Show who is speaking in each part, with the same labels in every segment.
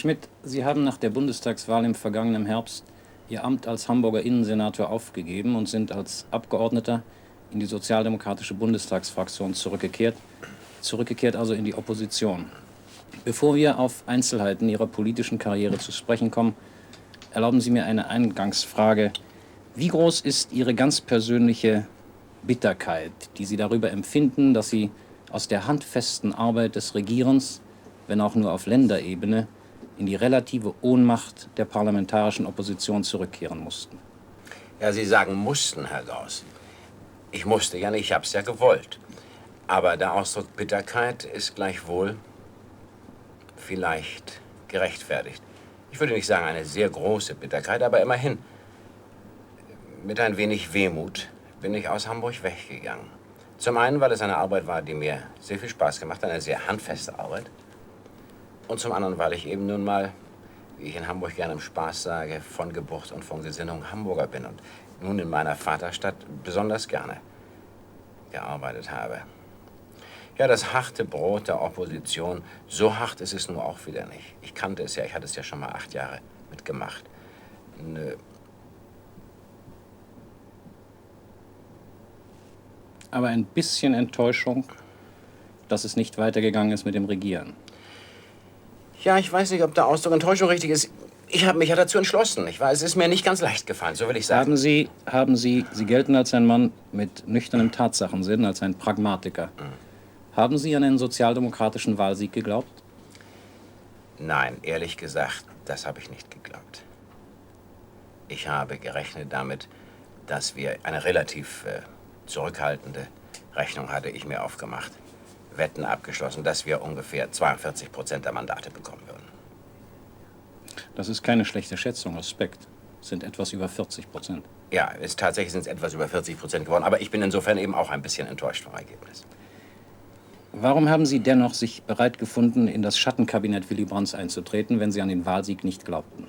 Speaker 1: Schmidt, Sie haben nach der Bundestagswahl im vergangenen Herbst Ihr Amt als Hamburger Innensenator aufgegeben und sind als Abgeordneter in die sozialdemokratische Bundestagsfraktion zurückgekehrt also in die Opposition. Bevor wir auf Einzelheiten Ihrer politischen Karriere zu sprechen kommen, erlauben Sie mir eine Eingangsfrage. Wie groß ist Ihre ganz persönliche Bitterkeit, die Sie darüber empfinden, dass Sie aus der handfesten Arbeit des Regierens, wenn auch nur auf Länderebene, in die relative Ohnmacht der parlamentarischen Opposition zurückkehren mussten?
Speaker 2: Ja, Sie sagen mussten, Herr Gauss. Ich musste ja nicht, ich hab's ja gewollt. Aber der Ausdruck Bitterkeit ist gleichwohl vielleicht gerechtfertigt. Ich würde nicht sagen eine sehr große Bitterkeit, aber immerhin. Mit ein wenig Wehmut bin ich aus Hamburg weggegangen. Zum einen, weil es eine Arbeit war, die mir sehr viel Spaß gemacht hat, eine sehr handfeste Arbeit. Und zum anderen, weil ich eben nun mal, wie ich in Hamburg gerne im Spaß sage, von Geburt und von Gesinnung Hamburger bin und nun in meiner Vaterstadt besonders gerne gearbeitet habe. Ja, das harte Brot der Opposition, so hart ist es nun auch wieder nicht. Ich kannte es ja, ich hatte es ja schon mal 8 Jahre mitgemacht.
Speaker 1: Aber ein bisschen Enttäuschung, dass es nicht weitergegangen ist mit dem Regieren.
Speaker 2: Ja, ich weiß nicht, ob der Ausdruck Enttäuschung richtig ist. Ich habe mich ja dazu entschlossen. Es ist mir nicht ganz leicht gefallen, so will ich sagen.
Speaker 1: Sie gelten als ein Mann mit nüchternem Tatsachensinn, als ein Pragmatiker. Haben Sie an einen sozialdemokratischen Wahlsieg geglaubt?
Speaker 2: Nein, ehrlich gesagt, das habe ich nicht geglaubt. Ich habe gerechnet damit, dass wir eine relativ zurückhaltende Rechnung hatte ich mir aufgemacht. Wetten abgeschlossen, dass wir ungefähr 42% der Mandate bekommen würden.
Speaker 1: Das ist keine schlechte Schätzung, Respekt. Es sind etwas über 40%.
Speaker 2: Ja, tatsächlich sind es etwas über 40% geworden, aber ich bin insofern eben auch ein bisschen enttäuscht vom Ergebnis.
Speaker 1: Warum haben Sie dennoch sich bereit gefunden, in das Schattenkabinett Willy Brandts einzutreten, wenn Sie an den Wahlsieg nicht glaubten?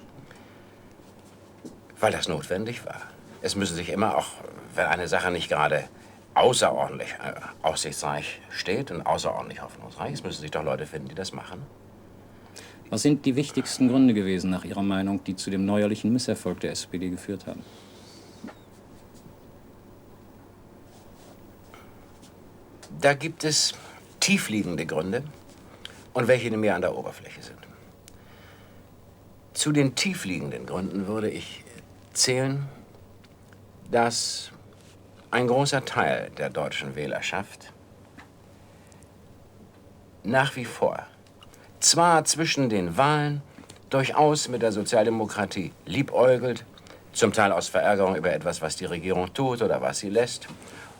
Speaker 2: Weil das notwendig war. Es müssen sich immer auch, wenn eine Sache nicht gerade außerordentlich aussichtsreich steht und außerordentlich hoffnungsreich, es müssen sich doch Leute finden, die das machen.
Speaker 1: Was sind die wichtigsten Gründe gewesen, nach Ihrer Meinung, die zu dem neuerlichen Misserfolg der SPD geführt haben?
Speaker 2: Da gibt es tiefliegende Gründe und welche, die mehr an der Oberfläche sind. Zu den tiefliegenden Gründen würde ich zählen, dass ein großer Teil der deutschen Wählerschaft nach wie vor zwar zwischen den Wahlen durchaus mit der Sozialdemokratie liebäugelt, zum Teil aus Verärgerung über etwas, was die Regierung tut oder was sie lässt,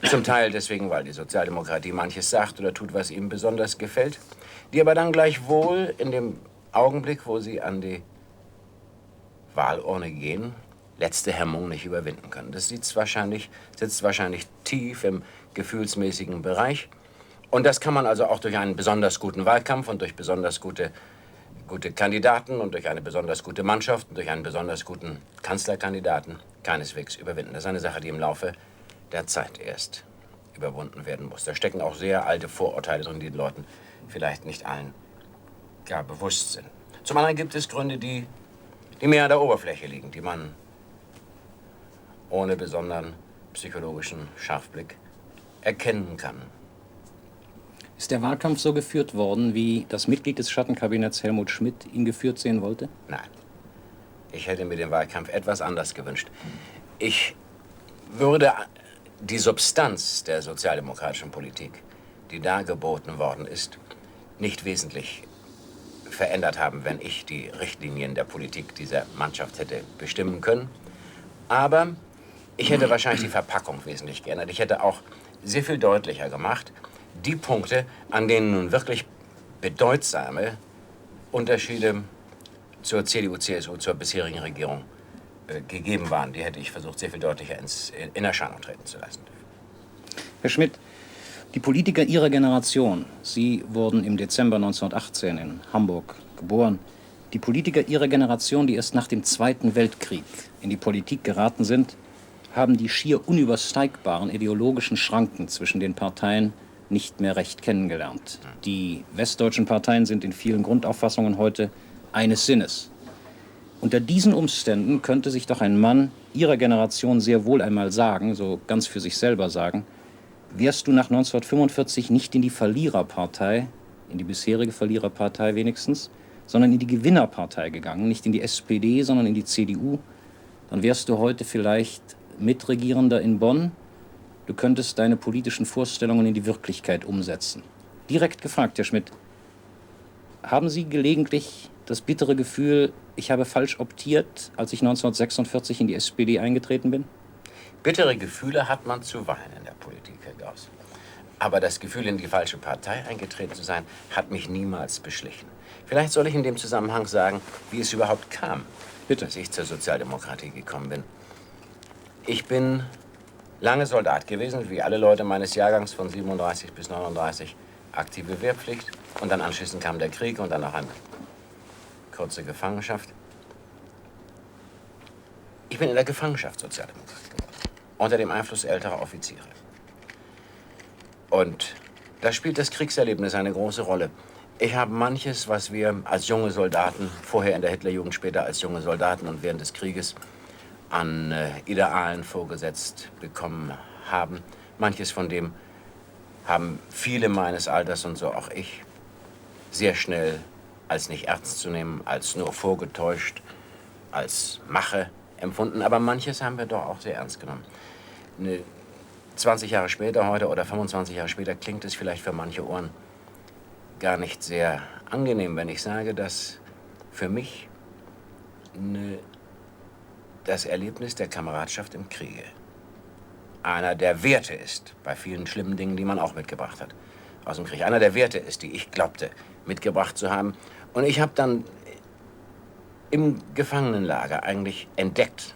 Speaker 2: zum Teil deswegen, weil die Sozialdemokratie manches sagt oder tut, was ihm besonders gefällt, die aber dann gleichwohl in dem Augenblick, wo sie an die Wahlurne gehen, letzte Hemmung nicht überwinden können. Das sitzt wahrscheinlich tief im gefühlsmäßigen Bereich. Und das kann man also auch durch einen besonders guten Wahlkampf und durch besonders gute Kandidaten und durch eine besonders gute Mannschaft und durch einen besonders guten Kanzlerkandidaten keineswegs überwinden. Das ist eine Sache, die im Laufe der Zeit erst überwunden werden muss. Da stecken auch sehr alte Vorurteile drin, die den Leuten vielleicht nicht allen gar bewusst sind. Zum anderen gibt es Gründe, die mehr an der Oberfläche liegen, die man ohne besonderen psychologischen Scharfblick erkennen kann.
Speaker 1: Ist der Wahlkampf so geführt worden, wie das Mitglied des Schattenkabinetts Helmut Schmidt ihn geführt sehen wollte?
Speaker 2: Nein. Ich hätte mir den Wahlkampf etwas anders gewünscht. Ich würde die Substanz der sozialdemokratischen Politik, die dargeboten worden ist, nicht wesentlich verändert haben, wenn ich die Richtlinien der Politik dieser Mannschaft hätte bestimmen können. Aber ich hätte wahrscheinlich die Verpackung wesentlich geändert. Ich hätte auch sehr viel deutlicher gemacht, die Punkte, an denen nun wirklich bedeutsame Unterschiede zur CDU, CSU, zur bisherigen Regierung gegeben waren, die hätte ich versucht, sehr viel deutlicher in Erscheinung treten zu lassen.
Speaker 1: Herr Schmidt, die Politiker Ihrer Generation, Sie wurden im Dezember 1918 in Hamburg geboren, die Politiker Ihrer Generation, die erst nach dem Zweiten Weltkrieg in die Politik geraten sind, haben die schier unübersteigbaren ideologischen Schranken zwischen den Parteien nicht mehr recht kennengelernt. Die westdeutschen Parteien sind in vielen Grundauffassungen heute eines Sinnes. Unter diesen Umständen könnte sich doch ein Mann Ihrer Generation sehr wohl einmal sagen, so ganz für sich selber sagen, wärst du nach 1945 nicht in die Verliererpartei, in die bisherige Verliererpartei wenigstens, sondern in die Gewinnerpartei gegangen, nicht in die SPD, sondern in die CDU, dann wärst du heute vielleicht Mitregierender in Bonn. Du könntest deine politischen Vorstellungen in die Wirklichkeit umsetzen. Direkt gefragt, Herr Schmidt, haben Sie gelegentlich das bittere Gefühl, ich habe falsch optiert, als ich 1946 in die SPD eingetreten bin?
Speaker 2: Bittere Gefühle hat man zuweilen in der Politik, Herr Gauss. Aber das Gefühl, in die falsche Partei eingetreten zu sein, hat mich niemals beschlichen. Vielleicht soll ich in dem Zusammenhang sagen, wie es überhaupt kam,
Speaker 1: Bitte.
Speaker 2: dass ich zur Sozialdemokratie gekommen bin. Ich bin lange Soldat gewesen, wie alle Leute meines Jahrgangs von 37 bis 39, aktive Wehrpflicht. Und dann anschließend kam der Krieg und dann noch eine kurze Gefangenschaft. Ich bin in der Gefangenschaft Sozialdemokrat geworden, unter dem Einfluss älterer Offiziere. Und da spielt das Kriegserlebnis eine große Rolle. Ich habe manches, was wir als junge Soldaten, vorher in der Hitlerjugend, später als junge Soldaten und während des Krieges, an Idealen vorgesetzt bekommen haben. Manches von dem haben viele meines Alters und so auch ich sehr schnell als nicht ernst zu nehmen, als nur vorgetäuscht, als Mache empfunden. Aber manches haben wir doch auch sehr ernst genommen. 20 Jahre später heute oder 25 Jahre später klingt es vielleicht für manche Ohren gar nicht sehr angenehm, wenn ich sage, dass für mich das Erlebnis der Kameradschaft im Kriege einer der Werte ist, bei vielen schlimmen Dingen, die man auch mitgebracht hat aus dem Krieg, einer der Werte ist, die ich glaubte, mitgebracht zu haben. Und ich habe dann im Gefangenenlager eigentlich entdeckt,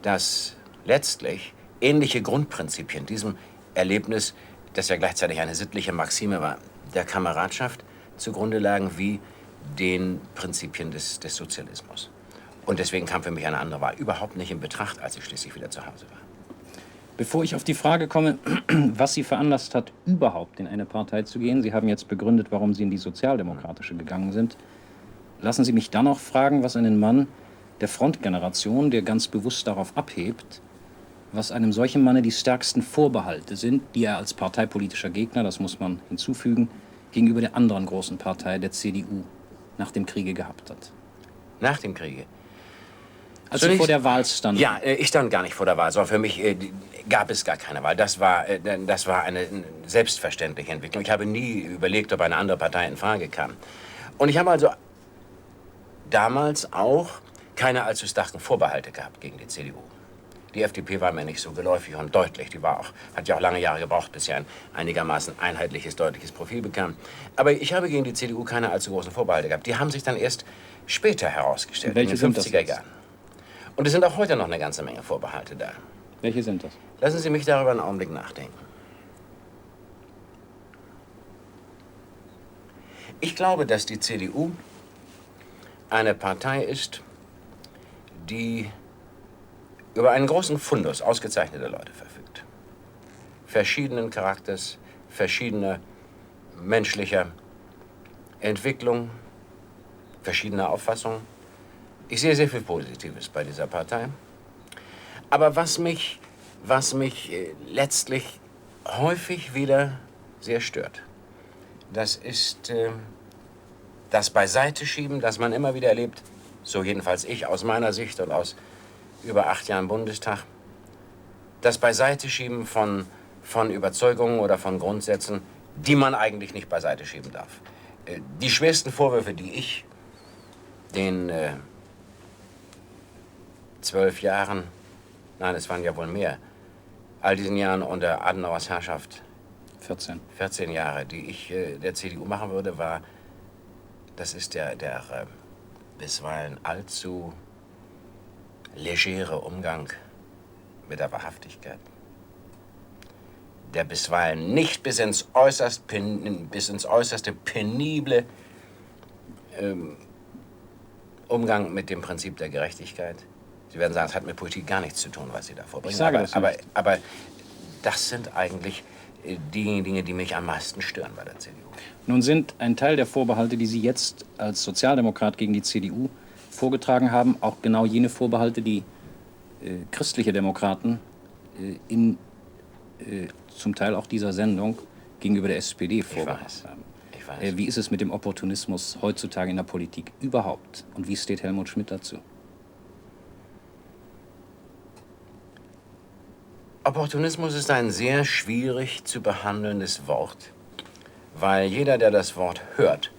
Speaker 2: dass letztlich ähnliche Grundprinzipien diesem Erlebnis, das ja gleichzeitig eine sittliche Maxime war, der Kameradschaft zugrunde lagen wie den Prinzipien des Sozialismus. Und deswegen kam für mich eine andere Wahl überhaupt nicht in Betracht, als ich schließlich wieder zu Hause war.
Speaker 1: Bevor ich auf die Frage komme, was Sie veranlasst hat, überhaupt in eine Partei zu gehen, Sie haben jetzt begründet, warum Sie in die Sozialdemokratische gegangen sind, lassen Sie mich dann noch fragen, was einen Mann der Frontgeneration, der ganz bewusst darauf abhebt, was einem solchen Manne die stärksten Vorbehalte sind, die er als parteipolitischer Gegner, das muss man hinzufügen, gegenüber der anderen großen Partei, der CDU, nach dem Kriege gehabt hat.
Speaker 2: Nach dem Kriege?
Speaker 1: Als Sie vor der Wahl standen?
Speaker 2: Ja, ich stand gar nicht vor der Wahl, sondern für mich gab es gar keine Wahl. Das war eine selbstverständliche Entwicklung. Ich habe nie überlegt, ob eine andere Partei in Frage kam. Und ich habe also damals auch keine allzu starken Vorbehalte gehabt gegen die CDU. Die FDP war mir nicht so geläufig und deutlich. Hat ja auch lange Jahre gebraucht, bis sie ein einigermaßen einheitliches, deutliches Profil bekam. Aber ich habe gegen die CDU keine allzu großen Vorbehalte gehabt. Die haben sich dann erst später herausgestellt, in den 50er Jahren. Und es sind auch heute noch eine ganze Menge Vorbehalte da.
Speaker 1: Welche sind das?
Speaker 2: Lassen Sie mich darüber einen Augenblick nachdenken. Ich glaube, dass die CDU eine Partei ist, die über einen großen Fundus ausgezeichneter Leute verfügt. Verschiedenen Charakters, verschiedener menschlicher Entwicklung, verschiedener Auffassungen. Ich sehe sehr viel Positives bei dieser Partei. Aber was mich letztlich häufig wieder sehr stört, das ist das Beiseiteschieben, das man immer wieder erlebt, so jedenfalls ich aus meiner Sicht und aus über 8 Jahren Bundestag, das Beiseiteschieben von Überzeugungen oder von Grundsätzen, die man eigentlich nicht beiseite schieben darf. Die schwersten Vorwürfe, die ich den 12 Jahren, nein, es waren ja wohl mehr, all diesen Jahren unter Adenauers Herrschaft, 14 Jahre, die ich der CDU machen würde, war, das ist der bisweilen allzu legere Umgang mit der Wahrhaftigkeit. Der bisweilen nicht bis ins Äußerste penible Umgang mit dem Prinzip der Gerechtigkeit. Sie werden sagen, es hat mit Politik gar nichts zu tun, was Sie da vorbringen.
Speaker 1: Ich sage das nicht.
Speaker 2: Aber das sind eigentlich die Dinge, die mich am meisten stören bei der CDU.
Speaker 1: Nun sind ein Teil der Vorbehalte, die Sie jetzt als Sozialdemokrat gegen die CDU vorgetragen haben, auch genau jene Vorbehalte, die christliche Demokraten zum Teil auch dieser Sendung gegenüber der SPD vorgebracht haben.
Speaker 2: Ich weiß.
Speaker 1: Wie ist es mit dem Opportunismus heutzutage in der Politik überhaupt? Und wie steht Helmut Schmidt dazu?
Speaker 2: Opportunismus ist ein sehr schwierig zu behandelndes Wort, weil jeder, der das Wort hört,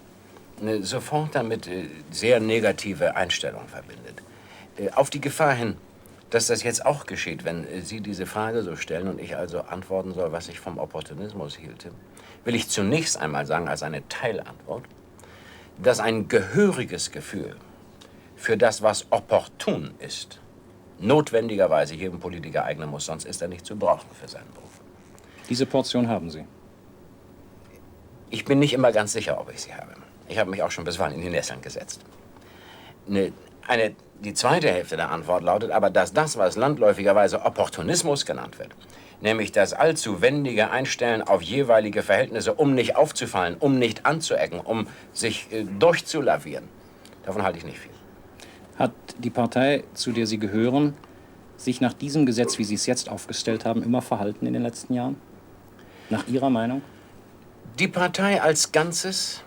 Speaker 2: sofort damit sehr negative Einstellungen verbindet. Auf die Gefahr hin, dass das jetzt auch geschieht, wenn Sie diese Frage so stellen und ich also antworten soll, was ich vom Opportunismus hielte, will ich zunächst einmal sagen, als eine Teilantwort, dass ein gehöriges Gefühl für das, was opportun ist, notwendigerweise jedem Politiker eignen muss, sonst ist er nicht zu brauchen für seinen Beruf.
Speaker 1: Diese Portion haben Sie.
Speaker 2: Ich bin nicht immer ganz sicher, ob ich sie habe. Ich habe mich auch schon bisweilen in die Nesseln gesetzt. Die zweite Hälfte der Antwort lautet aber, dass das, was landläufigerweise Opportunismus genannt wird, nämlich das allzu wendige Einstellen auf jeweilige Verhältnisse, um nicht aufzufallen, um nicht anzuecken, um sich durchzulavieren, davon halte ich nicht viel.
Speaker 1: Hat die Partei, zu der Sie gehören, sich nach diesem Gesetz, wie Sie es jetzt aufgestellt haben, immer verhalten in den letzten Jahren? Nach Ihrer Meinung?
Speaker 2: Die Partei als Ganzes,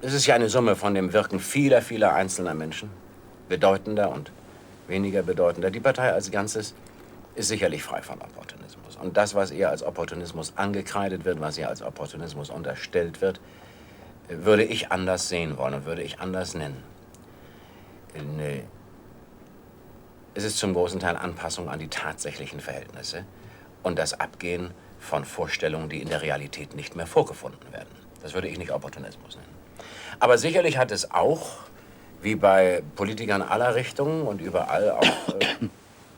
Speaker 2: es ist ja eine Summe von dem Wirken vieler, vieler einzelner Menschen, bedeutender und weniger bedeutender. Die Partei als Ganzes ist sicherlich frei von Opportunismus. Und das, was ihr als Opportunismus angekreidet wird, was ihr als Opportunismus unterstellt wird, würde ich anders sehen wollen und würde ich anders nennen. Es ist zum großen Teil Anpassung an die tatsächlichen Verhältnisse und das Abgehen von Vorstellungen, die in der Realität nicht mehr vorgefunden werden. Das würde ich nicht Opportunismus nennen. Aber sicherlich hat es auch, wie bei Politikern aller Richtungen und überall, auch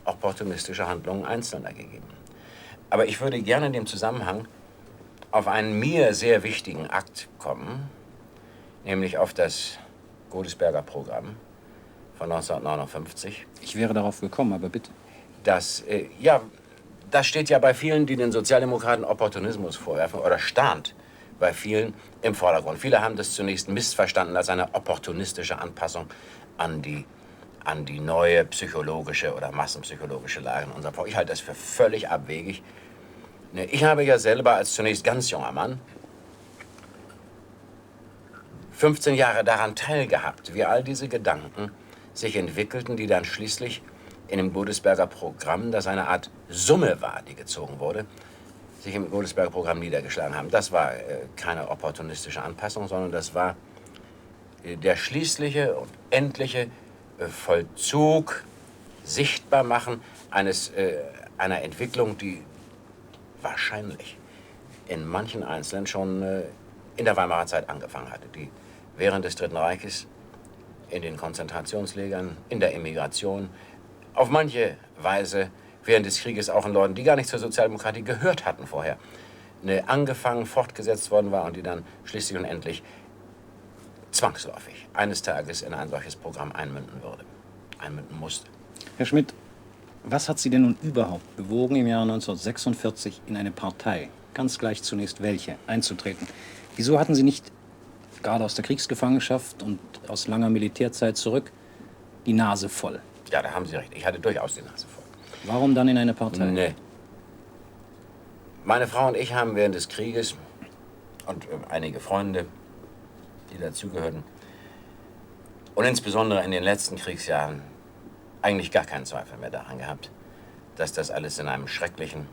Speaker 2: opportunistische Handlungen Einzelner gegeben. Aber ich würde gerne in dem Zusammenhang auf einen mir sehr wichtigen Akt kommen, nämlich auf das Godesberger Programm von 1959.
Speaker 1: Ich wäre darauf gekommen, aber bitte.
Speaker 2: Das steht ja bei vielen, die den Sozialdemokraten Opportunismus vorwerfen, oder stand bei vielen im Vordergrund. Viele haben das zunächst missverstanden als eine opportunistische Anpassung an die neue psychologische oder massenpsychologische Lage in unserem Volk. Ich halte das für völlig abwegig. Ich habe ja selber als zunächst ganz junger Mann 15 Jahre daran teilgehabt, wie all diese Gedanken sich entwickelten, die dann schließlich in dem Godesberger Programm, das eine Art Summe war, die gezogen wurde, sich im Godesberger Programm niedergeschlagen haben. Das war keine opportunistische Anpassung, sondern das war der schließliche und endliche Vollzug, Sichtbarmachen einer Entwicklung, die wahrscheinlich in manchen Einzelnen schon in der Weimarer Zeit angefangen hatte, die während des Dritten Reiches in den Konzentrationslagern, in der Emigration, auf manche Weise während des Krieges auch in Leuten, die gar nicht zur Sozialdemokratie gehört hatten vorher, angefangen, fortgesetzt worden war und die dann schließlich und endlich zwangsläufig eines Tages in ein solches Programm einmünden musste.
Speaker 1: Herr Schmidt, was hat Sie denn nun überhaupt bewogen, im Jahre 1946 in eine Partei, ganz gleich zunächst welche, einzutreten? Wieso hatten Sie nicht, gerade aus der Kriegsgefangenschaft und aus langer Militärzeit zurück, die Nase voll?
Speaker 2: Ja, da haben Sie recht. Ich hatte durchaus die Nase voll.
Speaker 1: Warum dann in eine Partei?
Speaker 2: Nee. Meine Frau und ich haben während des Krieges und einige Freunde, die dazugehörten, und insbesondere in den letzten Kriegsjahren eigentlich gar keinen Zweifel mehr daran gehabt, dass das alles in einem schrecklichen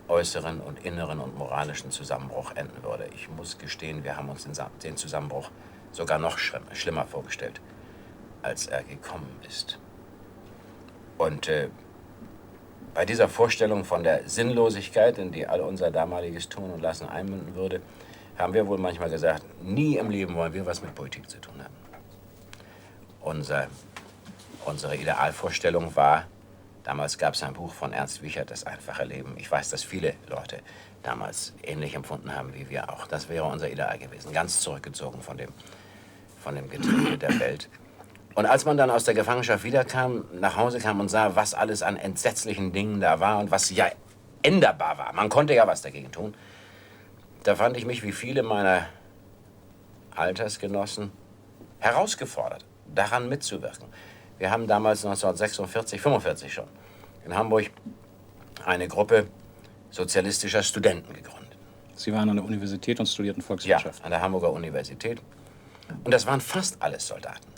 Speaker 2: äußeren und inneren und moralischen Zusammenbruch enden würde. Ich muss gestehen, wir haben uns den Zusammenbruch sogar noch schlimmer vorgestellt, als er gekommen ist. Und bei dieser Vorstellung von der Sinnlosigkeit, in die all unser damaliges Tun und Lassen einmünden würde, haben wir wohl manchmal gesagt, nie im Leben wollen wir was mit Politik zu tun haben. Unsere Idealvorstellung war, damals gab es ein Buch von Ernst Wiechert, Das einfache Leben. Ich weiß, dass viele Leute damals ähnlich empfunden haben wie wir auch. Das wäre unser Ideal gewesen, ganz zurückgezogen von dem Getriebe der Welt. Und als man dann aus der Gefangenschaft wiederkam, nach Hause kam und sah, was alles an entsetzlichen Dingen da war und was ja änderbar war. Man konnte ja was dagegen tun. Da fand ich mich wie viele meiner Altersgenossen herausgefordert, daran mitzuwirken. Wir haben damals 1946, 45 schon in Hamburg eine Gruppe sozialistischer Studenten gegründet.
Speaker 1: Sie waren an der Universität und studierten Volkswirtschaft.
Speaker 2: Ja, an der Hamburger Universität. Und das waren fast alles Soldaten,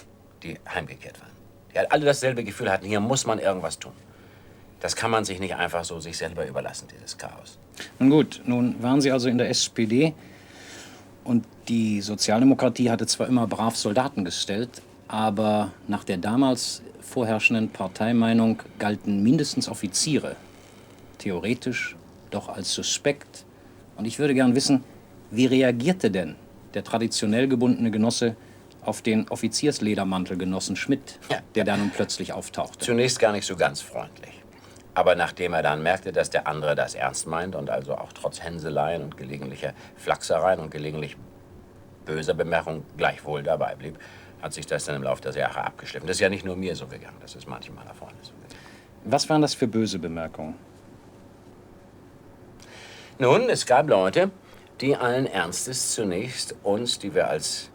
Speaker 2: die heimgekehrt waren. Die alle dasselbe Gefühl hatten, hier muss man irgendwas tun. Das kann man sich nicht einfach so sich selber überlassen, dieses Chaos.
Speaker 1: Nun gut, nun waren Sie also in der SPD und die Sozialdemokratie hatte zwar immer brav Soldaten gestellt, aber nach der damals vorherrschenden Parteimeinung galten mindestens Offiziere theoretisch doch als suspekt. Und ich würde gern wissen, wie reagierte denn der traditionell gebundene Genosse auf den Offiziersledermantelgenossen Schmidt,
Speaker 2: Ja.
Speaker 1: der da nun plötzlich auftauchte?
Speaker 2: Zunächst gar nicht so ganz freundlich. Aber nachdem er dann merkte, dass der andere das ernst meint und also auch trotz Hänseleien und gelegentlicher Flachsereien und gelegentlich böser Bemerkungen gleichwohl dabei blieb, hat sich das dann im Laufe der Jahre abgeschliffen. Das ist ja nicht nur mir so gegangen, das ist manchen meiner Freunde so gegangen.
Speaker 1: Was waren das für böse Bemerkungen?
Speaker 2: Nun, es gab Leute, die allen Ernstes zunächst uns, die wir als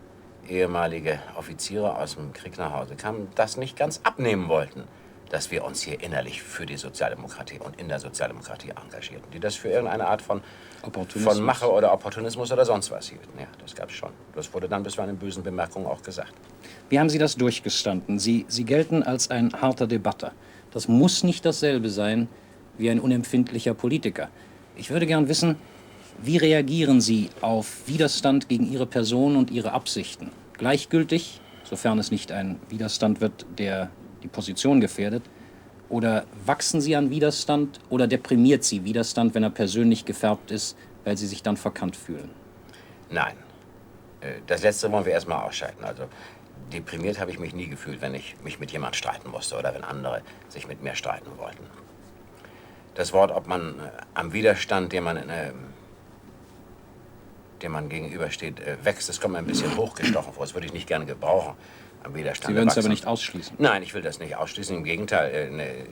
Speaker 2: ehemalige Offiziere aus dem Krieg nach Hause kamen, das nicht ganz abnehmen wollten, dass wir uns hier innerlich für die Sozialdemokratie und in der Sozialdemokratie engagierten, die das für irgendeine Art von Mache oder Opportunismus oder sonst was hielten. Ja, das gab's schon. Das wurde dann bisweilen in bösen Bemerkungen auch gesagt.
Speaker 1: Wie haben Sie das durchgestanden? Sie gelten als ein harter Debatter. Das muss nicht dasselbe sein wie ein unempfindlicher Politiker. Ich würde gern wissen, wie reagieren Sie auf Widerstand gegen Ihre Person und Ihre Absichten? Gleichgültig, sofern es nicht ein Widerstand wird, der die Position gefährdet? Oder wachsen Sie an Widerstand oder deprimiert Sie Widerstand, wenn er persönlich gefärbt ist, weil Sie sich dann verkannt fühlen?
Speaker 2: Nein. Das Letzte wollen wir erstmal ausschalten. Also deprimiert habe ich mich nie gefühlt, wenn ich mich mit jemandem streiten musste oder wenn andere sich mit mir streiten wollten. Das Wort, ob man am Widerstand, dem man gegenübersteht, wächst, das kommt mir ein bisschen hochgestochen vor. Das würde ich nicht gerne gebrauchen. Am Widerstand
Speaker 1: Sie würden es aber nicht ausschließen.
Speaker 2: Nein, ich will das nicht ausschließen. Im Gegenteil.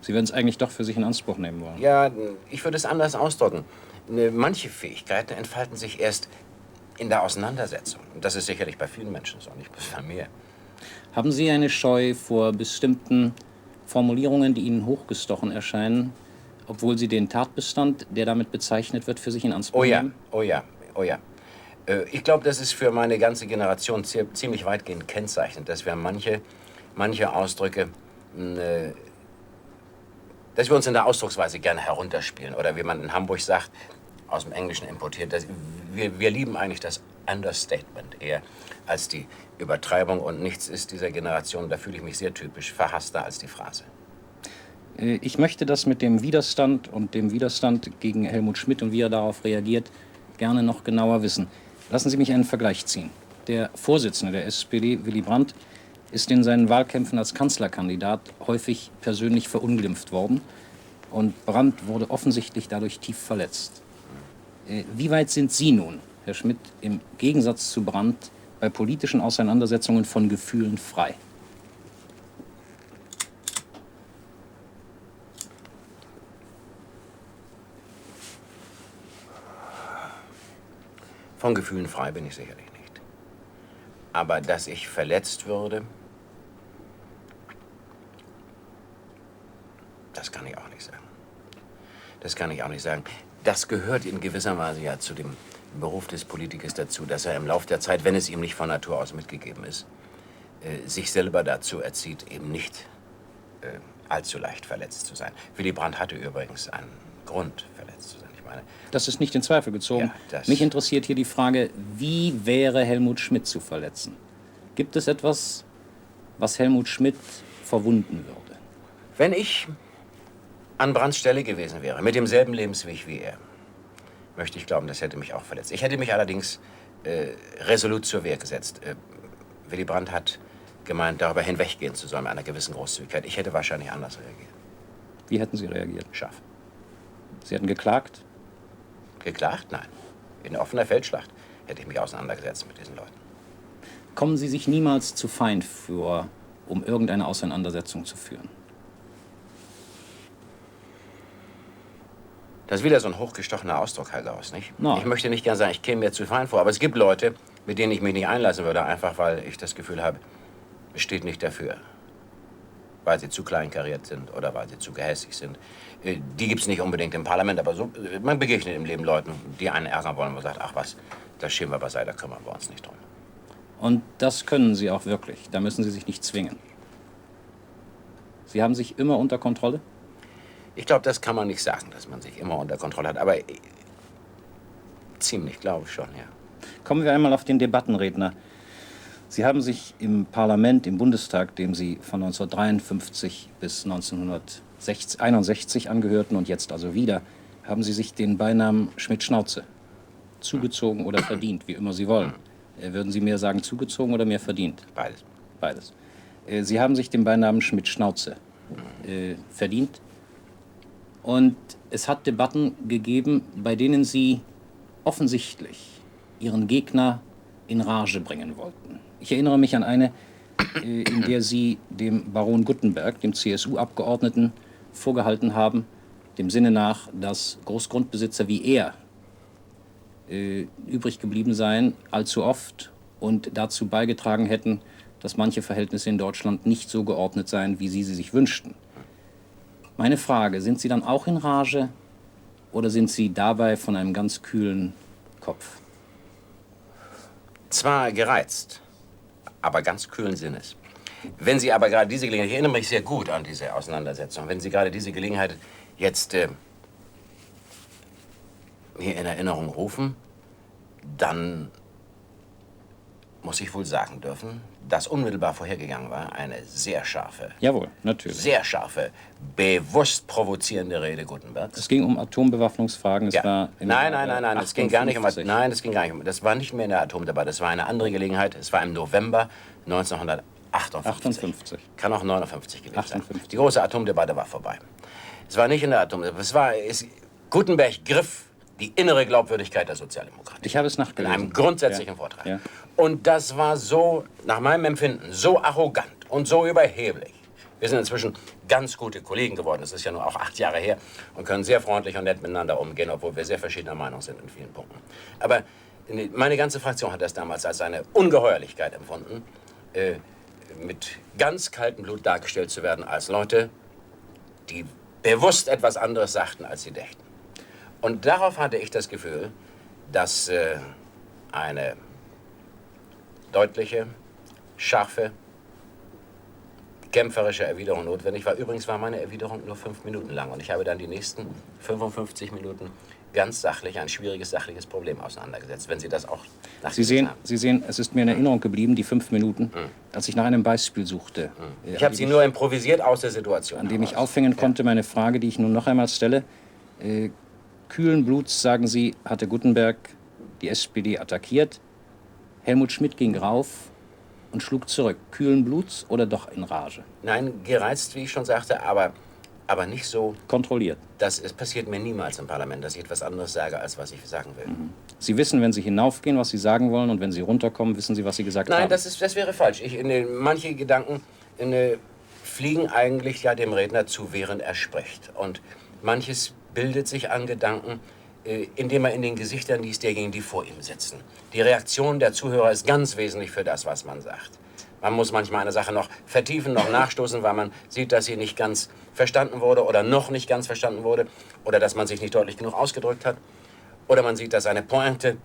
Speaker 1: Sie würden es eigentlich doch für sich in Anspruch nehmen wollen.
Speaker 2: Ja, ich würde es anders ausdrücken. Manche Fähigkeiten entfalten sich erst in der Auseinandersetzung. Und das ist sicherlich bei vielen Menschen so, nicht bloß bei mir.
Speaker 1: Haben Sie eine Scheu vor bestimmten Formulierungen, die Ihnen hochgestochen erscheinen, obwohl Sie den Tatbestand, der damit bezeichnet wird, für sich in Anspruch nehmen?
Speaker 2: Oh ja. Ich glaube, das ist für meine ganze Generation ziemlich weitgehend kennzeichnend, dass wir manche Ausdrücke, dass wir uns in der Ausdrucksweise gerne herunterspielen. Oder wie man in Hamburg sagt, aus dem Englischen importiert, wir lieben eigentlich das Understatement eher als die Übertreibung. Und nichts ist dieser Generation, da fühle ich mich sehr typisch, verhasster als die Phrase.
Speaker 1: Ich möchte das mit dem Widerstand und dem Widerstand gegen Helmut Schmidt und wie er darauf reagiert, gerne noch genauer wissen. Lassen Sie mich einen Vergleich ziehen. Der Vorsitzende der SPD, Willy Brandt, ist in seinen Wahlkämpfen als Kanzlerkandidat häufig persönlich verunglimpft worden. Und Brandt wurde offensichtlich dadurch tief verletzt. Wie weit sind Sie nun, Herr Schmidt, im Gegensatz zu Brandt bei politischen Auseinandersetzungen von Gefühlen frei?
Speaker 2: Von Gefühlen frei bin ich sicherlich nicht. Aber dass ich verletzt würde, das kann ich auch nicht sagen. Das gehört in gewisser Weise ja zu dem Beruf des Politikers dazu, dass er im Laufe der Zeit, wenn es ihm nicht von Natur aus mitgegeben ist, sich selber dazu erzieht, eben nicht allzu leicht verletzt zu sein. Willy Brandt hatte übrigens einen Grund, verletzt zu sein. Ich meine,
Speaker 1: das ist nicht in Zweifel gezogen.
Speaker 2: Ja,
Speaker 1: mich interessiert hier die Frage, wie wäre Helmut Schmidt zu verletzen? Gibt es etwas, was Helmut Schmidt verwunden würde?
Speaker 2: Wenn ich an Brandts Stelle gewesen wäre, mit demselben Lebensweg wie er, möchte ich glauben, das hätte mich auch verletzt. Ich hätte mich allerdings resolut zur Wehr gesetzt. Willy Brandt hat gemeint, darüber hinweggehen zu sollen mit einer gewissen Großzügigkeit. Ich hätte wahrscheinlich anders reagiert.
Speaker 1: Wie hätten Sie reagiert?
Speaker 2: Scharf.
Speaker 1: Sie hätten geklagt?
Speaker 2: Geklagt? Nein. In offener Feldschlacht hätte ich mich auseinandergesetzt mit diesen Leuten.
Speaker 1: Kommen Sie sich niemals zu Feind vor, um irgendeine Auseinandersetzung zu führen?
Speaker 2: Das ist wieder so ein hochgestochener Ausdruck, Herr Gauss, nicht?
Speaker 1: Nein.
Speaker 2: Ich möchte nicht gern sagen, ich käme mir zu fein vor, aber es gibt Leute, mit denen ich mich nicht einlassen würde, einfach weil ich das Gefühl habe, es steht nicht dafür. Weil sie zu kleinkariert sind oder weil sie zu gehässig sind. Die gibt es nicht unbedingt im Parlament, aber so, man begegnet im Leben Leuten, die einen ärgern wollen und man sagt, ach was, das schieben wir beiseite, da kümmern wir uns nicht drum.
Speaker 1: Und das können Sie auch wirklich. Da müssen Sie sich nicht zwingen. Sie haben sich immer unter Kontrolle?
Speaker 2: Ich glaube, das kann man nicht sagen, dass man sich immer unter Kontrolle hat, aber ziemlich, glaube ich schon, ja.
Speaker 1: Kommen wir einmal auf den Debattenredner. Sie haben sich im Parlament, im Bundestag, dem Sie von 1953 bis 1961 angehörten und jetzt also wieder, haben Sie sich den Beinamen Schmidt-Schnauze zugezogen oder verdient, wie immer Sie wollen. Würden Sie mehr sagen zugezogen oder mehr verdient?
Speaker 2: Beides.
Speaker 1: Beides. Sie haben sich den Beinamen Schmidt-Schnauze verdient. Und es hat Debatten gegeben, bei denen Sie offensichtlich Ihren Gegner in Rage bringen wollten. Ich erinnere mich an eine, in der Sie dem Baron Guttenberg, dem CSU-Abgeordneten, vorgehalten haben, dem Sinne nach, dass Großgrundbesitzer wie er übrig geblieben seien, allzu oft und dazu beigetragen hätten, dass manche Verhältnisse in Deutschland nicht so geordnet seien, wie Sie sie sich wünschten. Meine Frage, sind Sie dann auch in Rage oder sind Sie dabei von einem ganz kühlen Kopf?
Speaker 2: Zwar gereizt, aber ganz kühlen Sinnes. Wenn Sie aber gerade diese Gelegenheit, ich erinnere mich sehr gut an diese Auseinandersetzung, wenn Sie gerade diese Gelegenheit jetzt mir in Erinnerung rufen, dann muss ich wohl sagen dürfen, dass unmittelbar vorhergegangen war eine sehr scharfe,
Speaker 1: Jawohl, natürlich.
Speaker 2: sehr scharfe, bewusst provozierende Rede Gutenbergs.
Speaker 1: Es ging um Atombewaffnungsfragen. Es war
Speaker 2: Nein, es ging gar nicht um. Nein, das ging gar nicht um. Das war nicht mehr in der Atomdebatte. Das war eine andere Gelegenheit. Es war im November 1958. Kann auch 59 gewesen
Speaker 1: 58.
Speaker 2: sein. Die große Atomdebatte war vorbei. Es war nicht in der Atomdebatte. Gutenberg griff die innere Glaubwürdigkeit der Sozialdemokratie.
Speaker 1: Ich habe es nachgelesen.
Speaker 2: In einem grundsätzlichen Vortrag.
Speaker 1: Ja.
Speaker 2: Und das war so, nach meinem Empfinden, so arrogant und so überheblich. Wir sind inzwischen ganz gute Kollegen geworden. Das ist ja nur auch 8 Jahre her und können sehr freundlich und nett miteinander umgehen, obwohl wir sehr verschiedener Meinung sind in vielen Punkten. Aber meine ganze Fraktion hat das damals als eine Ungeheuerlichkeit empfunden, mit ganz kaltem Blut dargestellt zu werden als Leute, die bewusst etwas anderes sagten, als sie dächten. Und darauf hatte ich das Gefühl, dass eine deutliche, scharfe, kämpferische Erwiderung notwendig war. Übrigens war meine Erwiderung nur 5 Minuten lang und ich habe dann die nächsten 55 Minuten ganz sachlich ein schwieriges sachliches Problem auseinandergesetzt, wenn Sie das auch nachgesehen haben.
Speaker 1: Sie sehen, es ist mir in Erinnerung geblieben, die 5 Minuten, als ich nach einem Beispiel suchte.
Speaker 2: Ich habe sie nur improvisiert aus der Situation
Speaker 1: an dem ich aufhängen konnte, meine Frage, die ich nun noch einmal stelle. Kühlen Bluts, sagen Sie, hatte Guttenberg die SPD attackiert. Helmut Schmidt ging rauf und schlug zurück. Kühlen Bluts oder doch in Rage?
Speaker 2: Nein, gereizt, wie ich schon sagte, aber nicht so
Speaker 1: kontrolliert.
Speaker 2: Es passiert mir niemals im Parlament, dass ich etwas anderes sage, als was ich sagen will.
Speaker 1: Sie wissen, wenn Sie hinaufgehen, was Sie sagen wollen, und wenn Sie runterkommen, wissen Sie, was Sie gesagt haben.
Speaker 2: Nein, das wäre falsch. Manche Gedanken fliegen eigentlich ja dem Redner zu, während er spricht. Und manches bildet sich an Gedanken, indem er in den Gesichtern liest derjenigen, die vor ihm sitzen. Die Reaktion der Zuhörer ist ganz wesentlich für das, was man sagt. Man muss manchmal eine Sache noch vertiefen, noch nachstoßen, weil man sieht, dass sie nicht ganz verstanden wurde oder noch nicht ganz verstanden wurde oder dass man sich nicht deutlich genug ausgedrückt hat. Oder man sieht, dass eine Pointe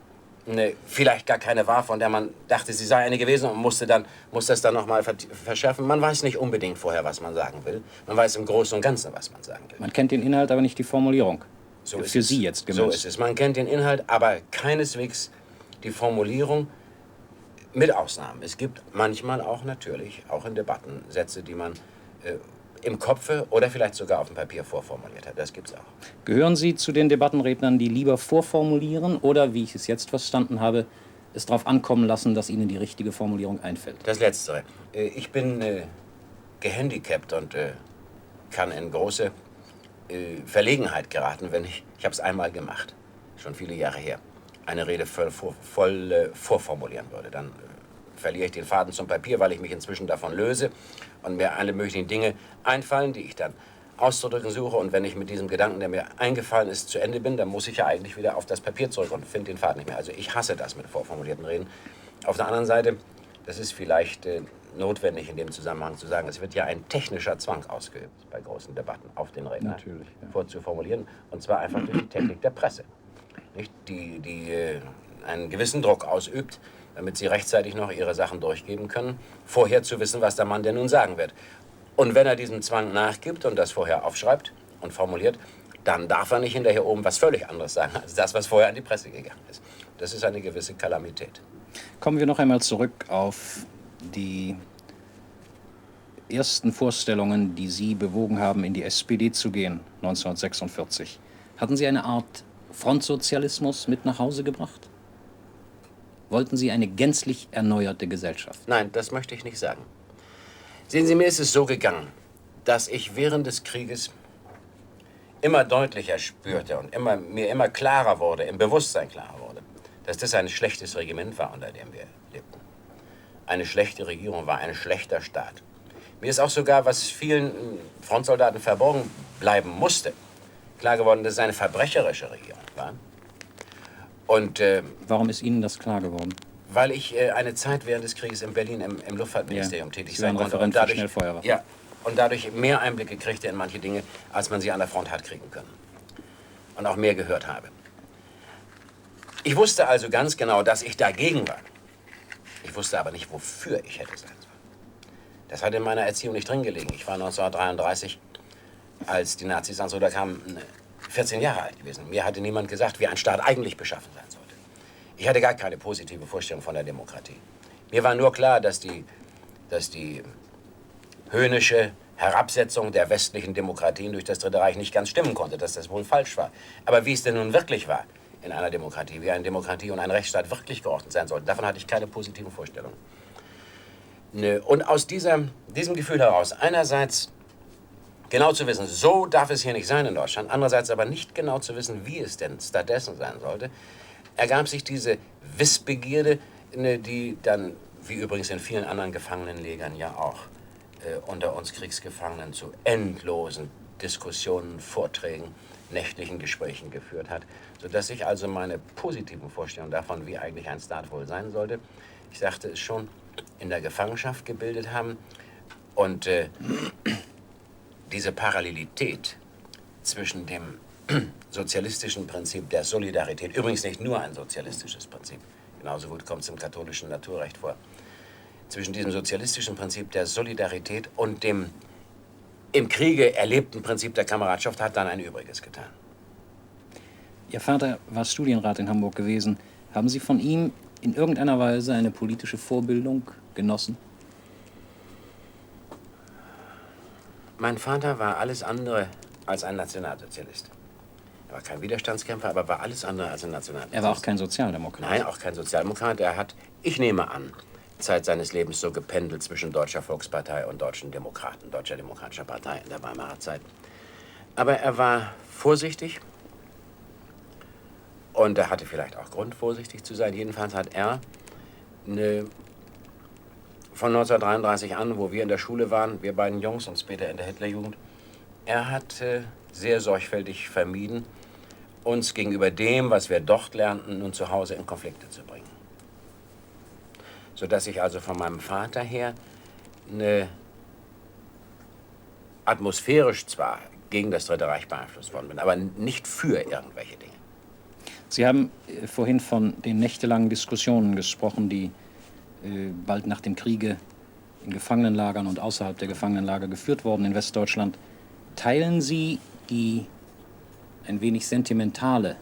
Speaker 2: vielleicht gar keine war, von der man dachte, sie sei eine gewesen und muss das dann noch mal verschärfen. Man weiß nicht unbedingt vorher, was man sagen will. Man weiß im Großen und Ganzen, was man sagen will.
Speaker 1: Man kennt den Inhalt, aber nicht die Formulierung.
Speaker 2: So ist
Speaker 1: für Sie jetzt gemünzt.
Speaker 2: So ist es. Man kennt den Inhalt, aber keineswegs die Formulierung, mit Ausnahmen. Es gibt manchmal auch natürlich, auch in Debatten, Sätze, die man im Kopfe oder vielleicht sogar auf dem Papier vorformuliert hat. Das gibt's auch.
Speaker 1: Gehören Sie zu den Debattenrednern, die lieber vorformulieren oder, wie ich es jetzt verstanden habe, es darauf ankommen lassen, dass Ihnen die richtige Formulierung einfällt?
Speaker 2: Das Letztere. Ich bin gehandicapt und kann in große Verlegenheit geraten, wenn ich habe es einmal gemacht, schon viele Jahre her, eine Rede voll vorformulieren würde. Dann verliere ich den Faden zum Papier, weil ich mich inzwischen davon löse und mir alle möglichen Dinge einfallen, die ich dann auszudrücken suche. Und wenn ich mit diesem Gedanken, der mir eingefallen ist, zu Ende bin, dann muss ich ja eigentlich wieder auf das Papier zurück und finde den Faden nicht mehr. Also ich hasse das mit vorformulierten Reden. Auf der anderen Seite, das ist vielleicht notwendig in dem Zusammenhang zu sagen, es wird ja ein technischer Zwang ausgeübt bei großen Debatten auf den Redner vorzuformulieren. Und zwar einfach durch die Technik der Presse, nicht? Die einen gewissen Druck ausübt, damit sie rechtzeitig noch ihre Sachen durchgeben können, vorher zu wissen, was der Mann denn nun sagen wird. Und wenn er diesem Zwang nachgibt und das vorher aufschreibt und formuliert, dann darf er nicht hinterher oben was völlig anderes sagen, als das, was vorher an die Presse gegangen ist. Das ist eine gewisse Kalamität.
Speaker 1: Kommen wir noch einmal zurück auf die ersten Vorstellungen, die Sie bewogen haben, in die SPD zu gehen, 1946. Hatten Sie eine Art Frontsozialismus mit nach Hause gebracht? Wollten Sie eine gänzlich erneuerte Gesellschaft?
Speaker 2: Nein, das möchte ich nicht sagen. Sehen Sie, mir ist es so gegangen, dass ich während des Krieges immer deutlicher spürte und mir immer klarer wurde, im Bewusstsein klarer wurde, dass das ein schlechtes Regiment war, unter dem wir lebten. Eine schlechte Regierung war, ein schlechter Staat. Mir ist auch sogar, was vielen Frontsoldaten verborgen bleiben musste, klar geworden, dass es eine verbrecherische Regierung war. Und,
Speaker 1: warum ist Ihnen das klar geworden?
Speaker 2: Weil ich eine Zeit während des Krieges in Berlin im Luftfahrtministerium tätig sein konnte
Speaker 1: und dadurch,
Speaker 2: und dadurch mehr Einblicke kriegte in manche Dinge, als man sie an der Front hat kriegen können. Und auch mehr gehört habe. Ich wusste also ganz genau, dass ich dagegen war. Ich wusste aber nicht, wofür ich hätte sein sollen. Das hat in meiner Erziehung nicht drin gelegen. Ich war 1933, als die Nazis ans Ruder kamen, 14 Jahre alt gewesen. Mir hatte niemand gesagt, wie ein Staat eigentlich beschaffen sein sollte. Ich hatte gar keine positive Vorstellung von der Demokratie. Mir war nur klar, dass die höhnische Herabsetzung der westlichen Demokratien durch das Dritte Reich nicht ganz stimmen konnte, dass das wohl falsch war. Aber wie es denn nun wirklich war in einer Demokratie, wie eine Demokratie und ein Rechtsstaat wirklich geordnet sein sollten, davon hatte ich keine positiven Vorstellungen. Und aus diesem Gefühl heraus, einerseits genau zu wissen, so darf es hier nicht sein in Deutschland, andererseits aber nicht genau zu wissen, wie es denn stattdessen sein sollte, ergab sich diese Wissbegierde, die dann, wie übrigens in vielen anderen Gefangenenlägern ja auch, unter uns Kriegsgefangenen zu endlosen Diskussionen, Vorträgen, nächtlichen Gesprächen geführt hat, sodass sich also meine positiven Vorstellungen davon, wie eigentlich ein Staat wohl sein sollte, ich sagte es schon, in der Gefangenschaft gebildet haben. Und diese Parallelität zwischen dem sozialistischen Prinzip der Solidarität, übrigens nicht nur ein sozialistisches Prinzip, genauso gut kommt es im katholischen Naturrecht vor, zwischen diesem sozialistischen Prinzip der Solidarität und dem im Kriege erlebten Prinzip der Kameradschaft hat dann ein Übriges getan.
Speaker 1: Ihr Vater war Studienrat in Hamburg gewesen. Haben Sie von ihm in irgendeiner Weise eine politische Vorbildung genossen?
Speaker 2: Mein Vater war alles andere als ein Nationalsozialist. Er war kein Widerstandskämpfer, aber war alles andere als ein Nationalsozialist.
Speaker 1: Er war auch kein Sozialdemokrat?
Speaker 2: Nein, auch kein Sozialdemokrat. Er hat, ich nehme an, Zeit seines Lebens so gependelt zwischen Deutscher Volkspartei und Deutschen Demokraten, Deutscher Demokratischer Partei in der Weimarer Zeit. Aber er war vorsichtig und er hatte vielleicht auch Grund, vorsichtig zu sein. Jedenfalls hat er von 1933 an, wo wir in der Schule waren, wir beiden Jungs und später in der Hitlerjugend, er hat sehr sorgfältig vermieden, uns gegenüber dem, was wir dort lernten, nun zu Hause in Konflikte zu bringen. Sodass ich also von meinem Vater her atmosphärisch zwar gegen das Dritte Reich beeinflusst worden bin, aber nicht für irgendwelche Dinge.
Speaker 1: Sie haben vorhin von den nächtelangen Diskussionen gesprochen, die bald nach dem Kriege in Gefangenenlagern und außerhalb der Gefangenenlager geführt wurden in Westdeutschland. Teilen Sie die ein wenig sentimentale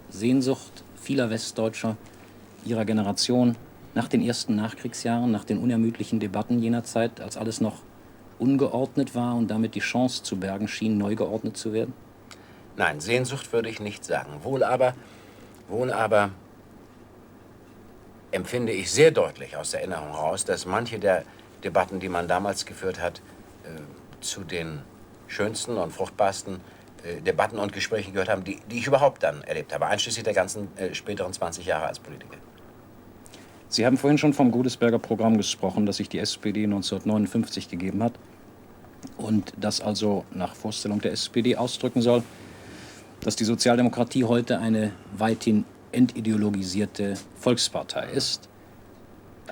Speaker 1: Sehnsucht vieler Westdeutscher ihrer Generation nach den ersten Nachkriegsjahren, nach den unermüdlichen Debatten jener Zeit, als alles noch ungeordnet war und damit die Chance zu bergen schien, neu geordnet zu werden?
Speaker 2: Nein, Sehnsucht würde ich nicht sagen. Wohl aber empfinde ich sehr deutlich aus der Erinnerung heraus, dass manche der Debatten, die man damals geführt hat, zu den schönsten und fruchtbarsten Debatten und Gespräche gehört haben, die ich überhaupt dann erlebt habe, einschließlich der ganzen späteren 20 Jahre als Politiker.
Speaker 1: Sie haben vorhin schon vom Godesberger Programm gesprochen, das sich die SPD 1959 gegeben hat. und das also nach Vorstellung der SPD ausdrücken soll, dass die Sozialdemokratie heute eine weithin entideologisierte Volkspartei ist.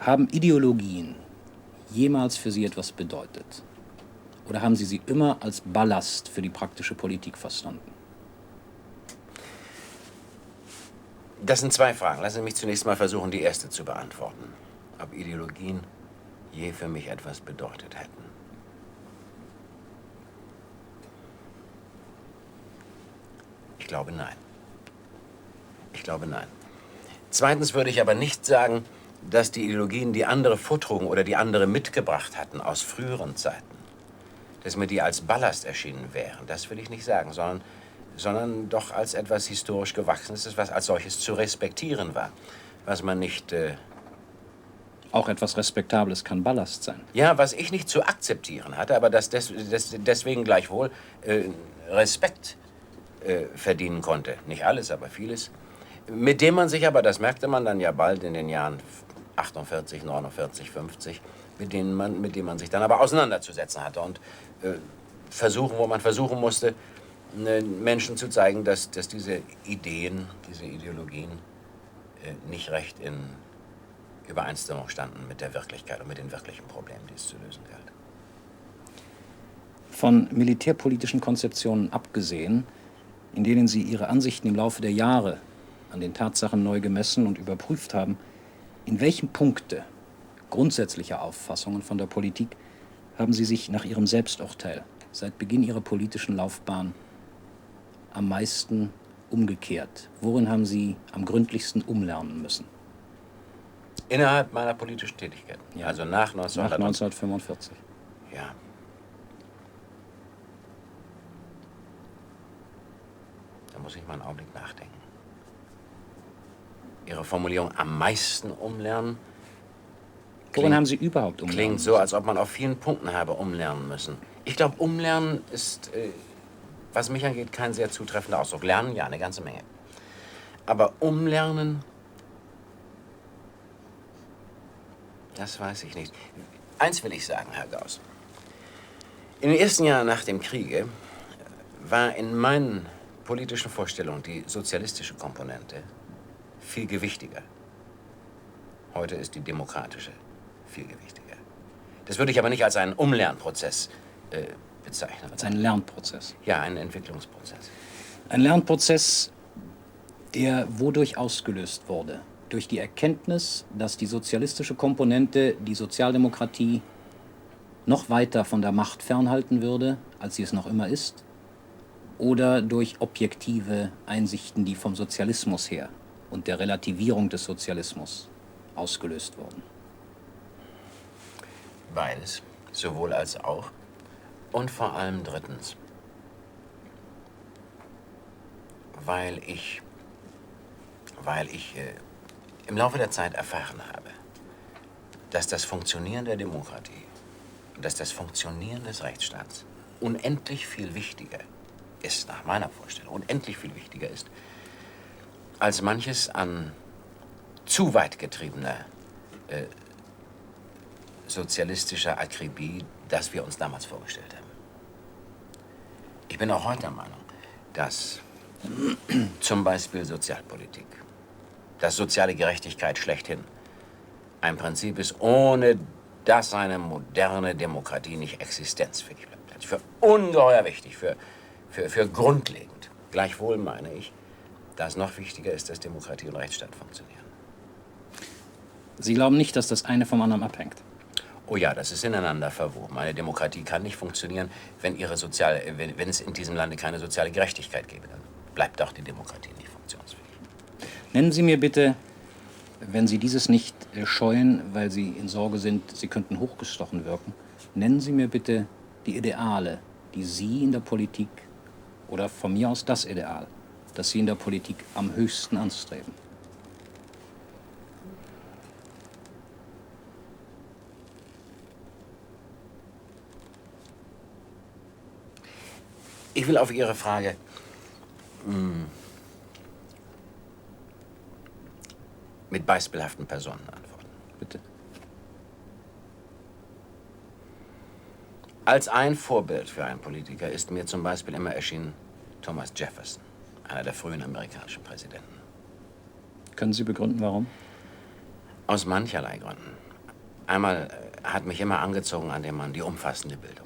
Speaker 1: Haben Ideologien jemals für Sie etwas bedeutet? Oder haben Sie sie immer als Ballast für die praktische Politik verstanden?
Speaker 2: Das sind zwei Fragen. Lassen Sie mich zunächst mal versuchen, die erste zu beantworten. Ob Ideologien je für mich etwas bedeutet hätten. Ich glaube, nein. Ich glaube, nein. Zweitens würde ich aber nicht sagen, dass die Ideologien, die andere vortrugen oder die andere mitgebracht hatten aus früheren Zeiten, dass mir die als Ballast erschienen wären. Das will ich nicht sagen, sondern doch als etwas historisch Gewachsenes, was als solches zu respektieren war, was man nicht...
Speaker 1: Auch etwas Respektables kann Ballast sein.
Speaker 2: Ja, was ich nicht zu akzeptieren hatte, aber das deswegen gleichwohl Respekt verdienen konnte. Nicht alles, aber vieles. Mit dem man sich aber, das merkte man dann ja bald in den Jahren 48, 49, 50, mit dem man sich dann aber auseinanderzusetzen hatte und wo man versuchen musste, Menschen zu zeigen, dass diese Ideen, diese Ideologien nicht recht in Übereinstimmung standen mit der Wirklichkeit und mit den wirklichen Problemen, die es zu lösen galt.
Speaker 1: Von militärpolitischen Konzeptionen abgesehen, in denen Sie Ihre Ansichten im Laufe der Jahre an den Tatsachen neu gemessen und überprüft haben, in welchem Punkte grundsätzlicher Auffassungen von der Politik haben Sie sich nach Ihrem Selbsturteil seit Beginn Ihrer politischen Laufbahn am meisten umgekehrt? Worin haben Sie am gründlichsten umlernen müssen?
Speaker 2: Innerhalb meiner politischen Tätigkeit,
Speaker 1: Ja.
Speaker 2: also nach
Speaker 1: 1945.
Speaker 2: Ja. Da muss ich mal einen Augenblick nachdenken. Ihre Formulierung am meisten umlernen
Speaker 1: Worin haben Sie überhaupt umlernen
Speaker 2: klingt so, als ob man auf vielen Punkten habe umlernen müssen. Ich glaube, umlernen ist, was mich angeht, kein sehr zutreffender Ausdruck. Lernen, ja, eine ganze Menge. Aber umlernen, das weiß ich nicht. Eins will ich sagen, Herr Gauss. In den ersten Jahren nach dem Kriege war in meinen politischen Vorstellungen die sozialistische Komponente viel gewichtiger. Heute ist die demokratische viel gewichtiger. Das würde ich aber nicht als einen Umlernprozess bezeichnen.
Speaker 1: Als einen Lernprozess.
Speaker 2: Ja, einen Entwicklungsprozess.
Speaker 1: Ein Lernprozess, der wodurch ausgelöst wurde? Durch die Erkenntnis, dass die sozialistische Komponente die Sozialdemokratie noch weiter von der Macht fernhalten würde, als sie es noch immer ist? Oder durch objektive Einsichten, die vom Sozialismus her und der Relativierung des Sozialismus ausgelöst wurden?
Speaker 2: Beides, sowohl als auch. Und vor allem drittens, weil ich im Laufe der Zeit erfahren habe, dass das Funktionieren der Demokratie und dass das Funktionieren des Rechtsstaats unendlich viel wichtiger ist, nach meiner Vorstellung, unendlich viel wichtiger ist, als manches an zu weit getriebener sozialistischer Akribie, das wir uns damals vorgestellt haben. Ich bin auch heute der Meinung, dass zum Beispiel Sozialpolitik, dass soziale Gerechtigkeit schlechthin ein Prinzip ist, ohne das eine moderne Demokratie nicht existenzfähig bleibt. Also für ungeheuer wichtig, für grundlegend. Gleichwohl meine ich, dass noch wichtiger ist, dass Demokratie und Rechtsstaat funktionieren.
Speaker 1: Sie glauben nicht, dass das eine vom anderen abhängt?
Speaker 2: Oh ja, das ist ineinander verwoben. Eine Demokratie kann nicht funktionieren, wenn es in diesem Lande keine soziale Gerechtigkeit gäbe. Dann bleibt auch die Demokratie nicht funktionsfähig.
Speaker 1: Nennen Sie mir bitte, wenn Sie dieses nicht scheuen, weil Sie in Sorge sind, Sie könnten hochgestochen wirken, nennen Sie mir bitte die Ideale, die Sie in der Politik, oder von mir aus das Ideal, das Sie in der Politik am höchsten anstreben.
Speaker 2: Ich will auf Ihre Frage mit beispielhaften Personen antworten.
Speaker 1: Bitte.
Speaker 2: Als ein Vorbild für einen Politiker ist mir zum Beispiel immer erschienen Thomas Jefferson, einer der frühen amerikanischen Präsidenten.
Speaker 1: Können Sie begründen, warum?
Speaker 2: Aus mancherlei Gründen. Einmal hat mich immer angezogen an dem Mann die umfassende Bildung,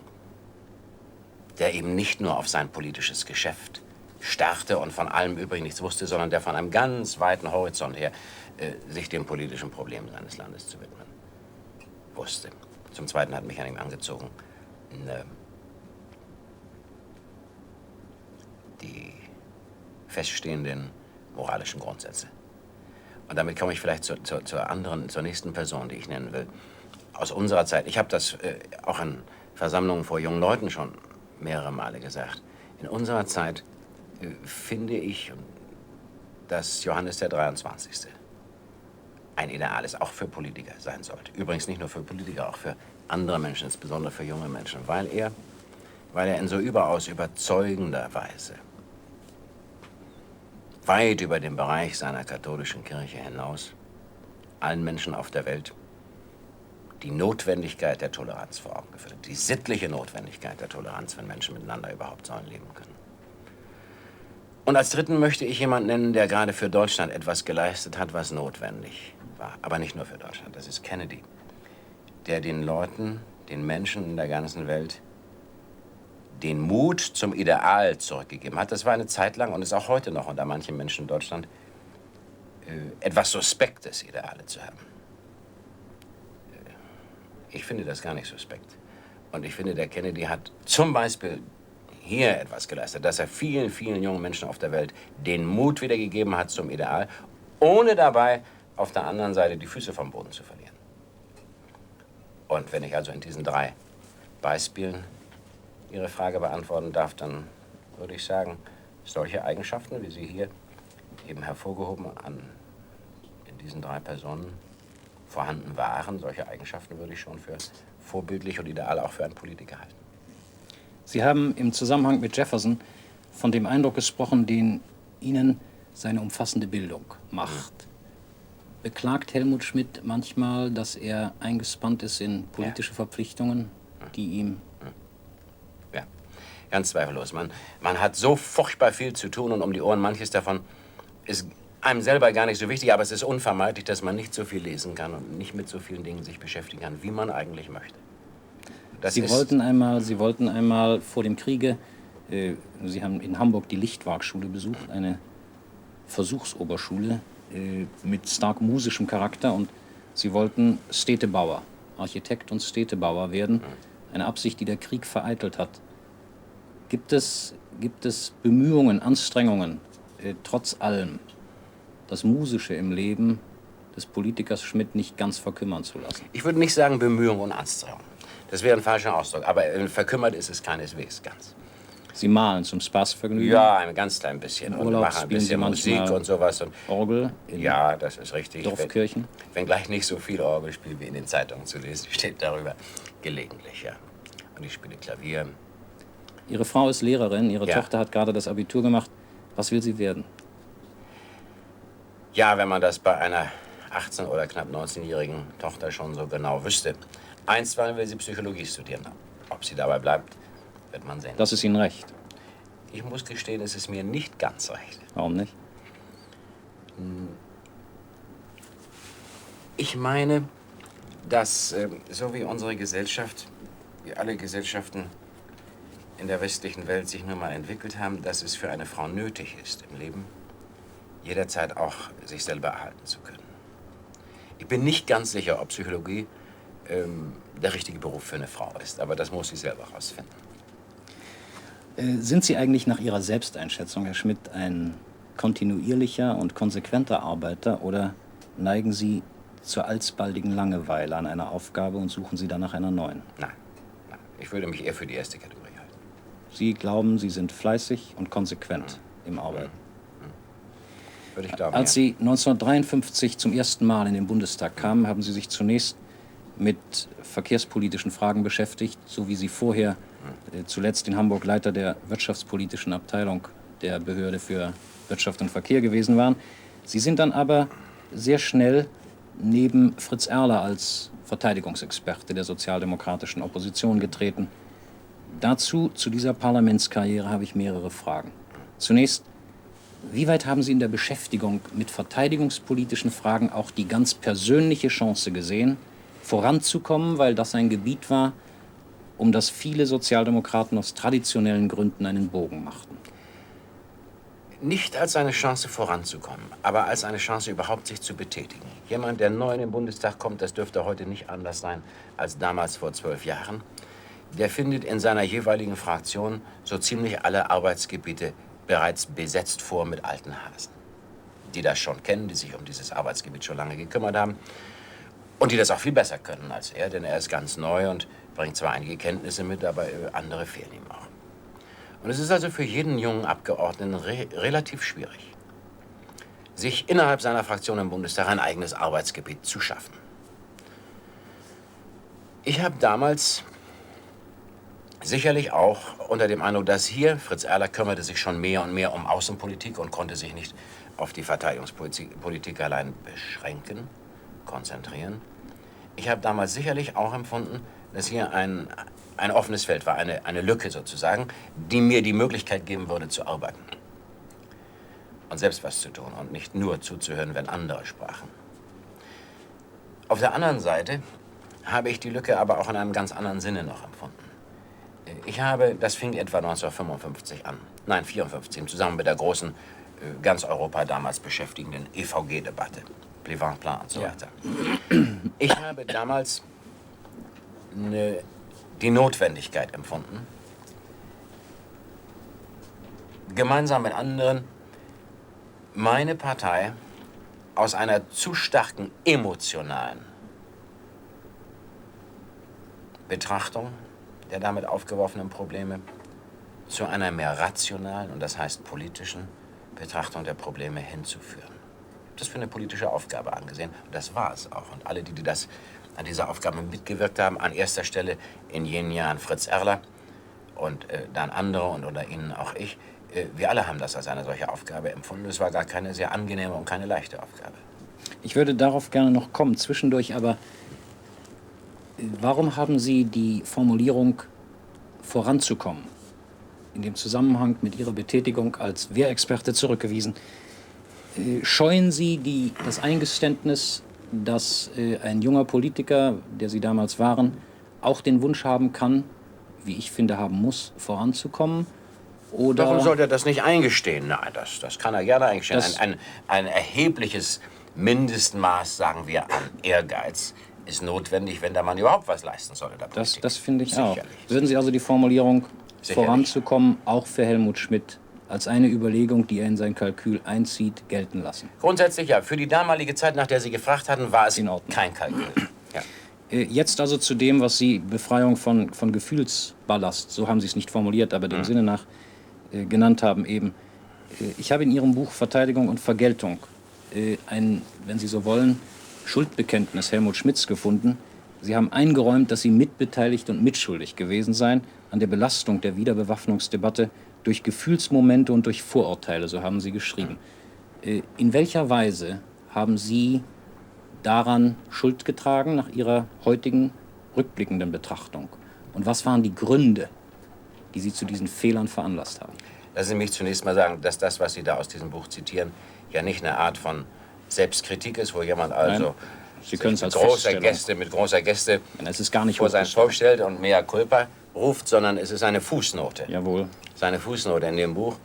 Speaker 2: der eben nicht nur auf sein politisches Geschäft starrte und von allem übrigens nichts wusste, sondern der von einem ganz weiten Horizont her sich dem politischen Problem seines Landes zu widmen wusste. Zum Zweiten hat mich an ihm angezogen die feststehenden moralischen Grundsätze. Und damit komme ich vielleicht zur nächsten Person, die ich nennen will. Aus unserer Zeit, ich habe das auch in Versammlungen vor jungen Leuten schon mehrere Male gesagt. In unserer Zeit finde ich, dass Johannes der 23. ein Ideal ist, auch für Politiker sein sollte. Übrigens nicht nur für Politiker, auch für andere Menschen, insbesondere für junge Menschen, weil er in so überaus überzeugender Weise weit über den Bereich seiner katholischen Kirche hinaus allen Menschen auf der Welt die Notwendigkeit der Toleranz vor Augen geführt hat. Die sittliche Notwendigkeit der Toleranz, wenn Menschen miteinander überhaupt sollen leben können. Und als Dritten möchte ich jemanden nennen, der gerade für Deutschland etwas geleistet hat, was notwendig war. Aber nicht nur für Deutschland. Das ist Kennedy, der den Leuten, den Menschen in der ganzen Welt den Mut zum Ideal zurückgegeben hat. Das war eine Zeit lang und ist auch heute noch unter manchen Menschen in Deutschland etwas Suspektes, Ideale zu haben. Ich finde das gar nicht suspekt. Und ich finde, der Kennedy hat zum Beispiel hier etwas geleistet, dass er vielen, vielen jungen Menschen auf der Welt den Mut wiedergegeben hat zum Ideal, ohne dabei auf der anderen Seite die Füße vom Boden zu verlieren. Und wenn ich also in diesen 3 Beispielen Ihre Frage beantworten darf, dann würde ich sagen, solche Eigenschaften, wie Sie hier eben hervorgehoben in diesen 3 Personen vorhanden waren, solche Eigenschaften würde ich schon für vorbildlich und ideal auch für einen Politiker halten.
Speaker 1: Sie haben im Zusammenhang mit Jefferson von dem Eindruck gesprochen, den Ihnen seine umfassende Bildung macht. Beklagt Helmut Schmidt manchmal, dass er eingespannt ist in politische Verpflichtungen, die ihm...
Speaker 2: Ja, ganz zweifellos. Man hat so furchtbar viel zu tun und um die Ohren. Manches davon ist einem selber gar nicht so wichtig, aber es ist unvermeidlich, dass man nicht so viel lesen kann und nicht mit so vielen Dingen sich beschäftigen kann, wie man eigentlich möchte.
Speaker 1: Sie wollten einmal vor dem Kriege, Sie haben in Hamburg die Lichtwark-Schule besucht, eine Versuchsoberschule mit stark musischem Charakter, und Sie wollten Städtebauer, Architekt und Städtebauer werden, eine Absicht, die der Krieg vereitelt hat. Gibt es Bemühungen, Anstrengungen, trotz allem, das Musische im Leben des Politikers Schmidt nicht ganz verkümmern zu lassen?
Speaker 2: Ich würde nicht sagen Bemühungen und Anstrengungen. Das wäre ein falscher Ausdruck, aber verkümmert ist es keineswegs ganz.
Speaker 1: Sie malen zum Spaßvergnügen?
Speaker 2: Ja, ein ganz klein bisschen.
Speaker 1: Und machen
Speaker 2: ein bisschen Musik und sowas. Und
Speaker 1: Orgel?
Speaker 2: Ja, das ist richtig.
Speaker 1: Dorfkirchen?
Speaker 2: Wenn gleich nicht so viel Orgelspiel wie in den Zeitungen zu lesen steht darüber. Gelegentlich, ja. Und ich spiele Klavier.
Speaker 1: Ihre Frau ist Lehrerin, Ihre Tochter hat gerade das Abitur gemacht. Was will sie werden?
Speaker 2: Ja, wenn man das bei einer 18- oder knapp 19-jährigen Tochter schon so genau wüsste. Einstweilen will sie Psychologie studieren. Ob sie dabei bleibt, wird man sehen.
Speaker 1: Das ist Ihnen recht.
Speaker 2: Ich muss gestehen, es ist mir nicht ganz recht.
Speaker 1: Warum nicht?
Speaker 2: Ich meine, dass so wie unsere Gesellschaft, wie alle Gesellschaften in der westlichen Welt sich nun mal entwickelt haben, dass es für eine Frau nötig ist, im Leben jederzeit auch sich selber erhalten zu können. Ich bin nicht ganz sicher, ob Psychologie der richtige Beruf für eine Frau ist, aber das muss sie selber herausfinden.
Speaker 1: Sind Sie eigentlich nach Ihrer Selbsteinschätzung, Herr Schmidt, ein kontinuierlicher und konsequenter Arbeiter, oder neigen Sie zur alsbaldigen Langeweile an einer Aufgabe und suchen Sie dann nach einer neuen?
Speaker 2: Nein. Ich würde mich eher für die erste Kategorie halten.
Speaker 1: Sie glauben, Sie sind fleißig und konsequent im Arbeiten?
Speaker 2: Würde ich glauben,
Speaker 1: Als Sie 1953 zum ersten Mal in den Bundestag kamen, haben Sie sich zunächst mit verkehrspolitischen Fragen beschäftigt, so wie Sie vorher zuletzt in Hamburg Leiter der wirtschaftspolitischen Abteilung der Behörde für Wirtschaft und Verkehr gewesen waren. Sie sind dann aber sehr schnell neben Fritz Erler als Verteidigungsexperte der sozialdemokratischen Opposition getreten. Dazu, zu dieser Parlamentskarriere, habe ich mehrere Fragen. Zunächst, wie weit haben Sie in der Beschäftigung mit verteidigungspolitischen Fragen auch die ganz persönliche Chance gesehen, voranzukommen, weil das ein Gebiet war, um das viele Sozialdemokraten aus traditionellen Gründen einen Bogen machten?
Speaker 2: Nicht als eine Chance voranzukommen, aber als eine Chance überhaupt sich zu betätigen. Jemand, der neu in den Bundestag kommt, das dürfte heute nicht anders sein als damals vor 12 Jahren, der findet in seiner jeweiligen Fraktion so ziemlich alle Arbeitsgebiete bereits besetzt vor mit alten Hasen. Die das schon kennen, die sich um dieses Arbeitsgebiet schon lange gekümmert haben und die das auch viel besser können als er, denn er ist ganz neu und bringt zwar einige Kenntnisse mit, aber andere fehlen ihm auch. Und es ist also für jeden jungen Abgeordneten relativ schwierig, sich innerhalb seiner Fraktion im Bundestag ein eigenes Arbeitsgebiet zu schaffen. Ich habe damals sicherlich auch unter dem Eindruck, dass hier, Fritz Erler kümmerte sich schon mehr und mehr um Außenpolitik und konnte sich nicht auf die Verteidigungspolitik allein beschränken, konzentrieren. Ich habe damals sicherlich auch empfunden, dass hier ein offenes Feld war, eine Lücke sozusagen, die mir die Möglichkeit geben würde, zu arbeiten. Und selbst was zu tun und nicht nur zuzuhören, wenn andere sprachen. Auf der anderen Seite habe ich die Lücke aber auch in einem ganz anderen Sinne noch empfunden. Das fing etwa 1955 an, nein 1954, im Zusammenhang mit der großen, ganz Europa damals beschäftigenden EVG-Debatte, Plevin-Plan und so weiter. Ich habe damals die Notwendigkeit empfunden, gemeinsam mit anderen meine Partei aus einer zu starken emotionalen Betrachtung der damit aufgeworfenen Probleme zu einer mehr rationalen, und das heißt politischen, Betrachtung der Probleme hinzuführen. Das für eine politische Aufgabe angesehen, und das war es auch. Und alle, die das an dieser Aufgabe mitgewirkt haben, an erster Stelle in jenen Jahren Fritz Erler und dann andere und unter ihnen auch ich, wir alle haben das als eine solche Aufgabe empfunden. Es war gar keine sehr angenehme und keine leichte Aufgabe.
Speaker 1: Ich würde darauf gerne noch kommen, zwischendurch aber. Warum haben Sie die Formulierung voranzukommen in dem Zusammenhang mit Ihrer Betätigung als Wehrexperte zurückgewiesen? Scheuen Sie das Eingeständnis, dass ein junger Politiker, der Sie damals waren, auch den Wunsch haben kann, wie ich finde, haben muss, voranzukommen? Oder
Speaker 2: warum sollte er das nicht eingestehen? Nein, das kann er gerne eingestehen. Ein erhebliches Mindestmaß, sagen wir, an Ehrgeiz ist notwendig, wenn der Mann überhaupt was leisten soll in der Politik.
Speaker 1: Das finde ich
Speaker 2: sicherlich.
Speaker 1: Auch. Würden Sie also die Formulierung
Speaker 2: Sicherlich.
Speaker 1: Voranzukommen auch für Helmut Schmidt als eine Überlegung, die er in sein Kalkül einzieht, gelten lassen?
Speaker 2: Grundsätzlich ja. Für die damalige Zeit, nach der Sie gefragt hatten, war es
Speaker 1: in Ordnung.
Speaker 2: Kein Kalkül. Ja.
Speaker 1: Jetzt also zu dem, was Sie Befreiung von Gefühlsballast, so haben Sie es nicht formuliert, aber dem Sinne nach genannt haben eben. Ich habe in Ihrem Buch Verteidigung und Vergeltung ein, wenn Sie so wollen, Schuldbekenntnis Helmut Schmidts gefunden. Sie haben eingeräumt, dass Sie mitbeteiligt und mitschuldig gewesen seien an der Belastung der Wiederbewaffnungsdebatte durch Gefühlsmomente und durch Vorurteile, so haben Sie geschrieben. In welcher Weise haben Sie daran Schuld getragen, nach Ihrer heutigen rückblickenden Betrachtung? Und was waren die Gründe, die Sie zu diesen Fehlern veranlasst haben?
Speaker 2: Lassen Sie mich zunächst mal sagen, dass das, was Sie da aus diesem Buch zitieren, ja nicht eine Art von Selbstkritik ist, wo jemand also
Speaker 1: Nein, Sie können es als
Speaker 2: mit großer Geste
Speaker 1: es ist gar nicht
Speaker 2: vor sein Volk stellt und mea culpa ruft, sondern es ist eine Fußnote.
Speaker 1: Jawohl.
Speaker 2: Es ist eine Fußnote in dem Buch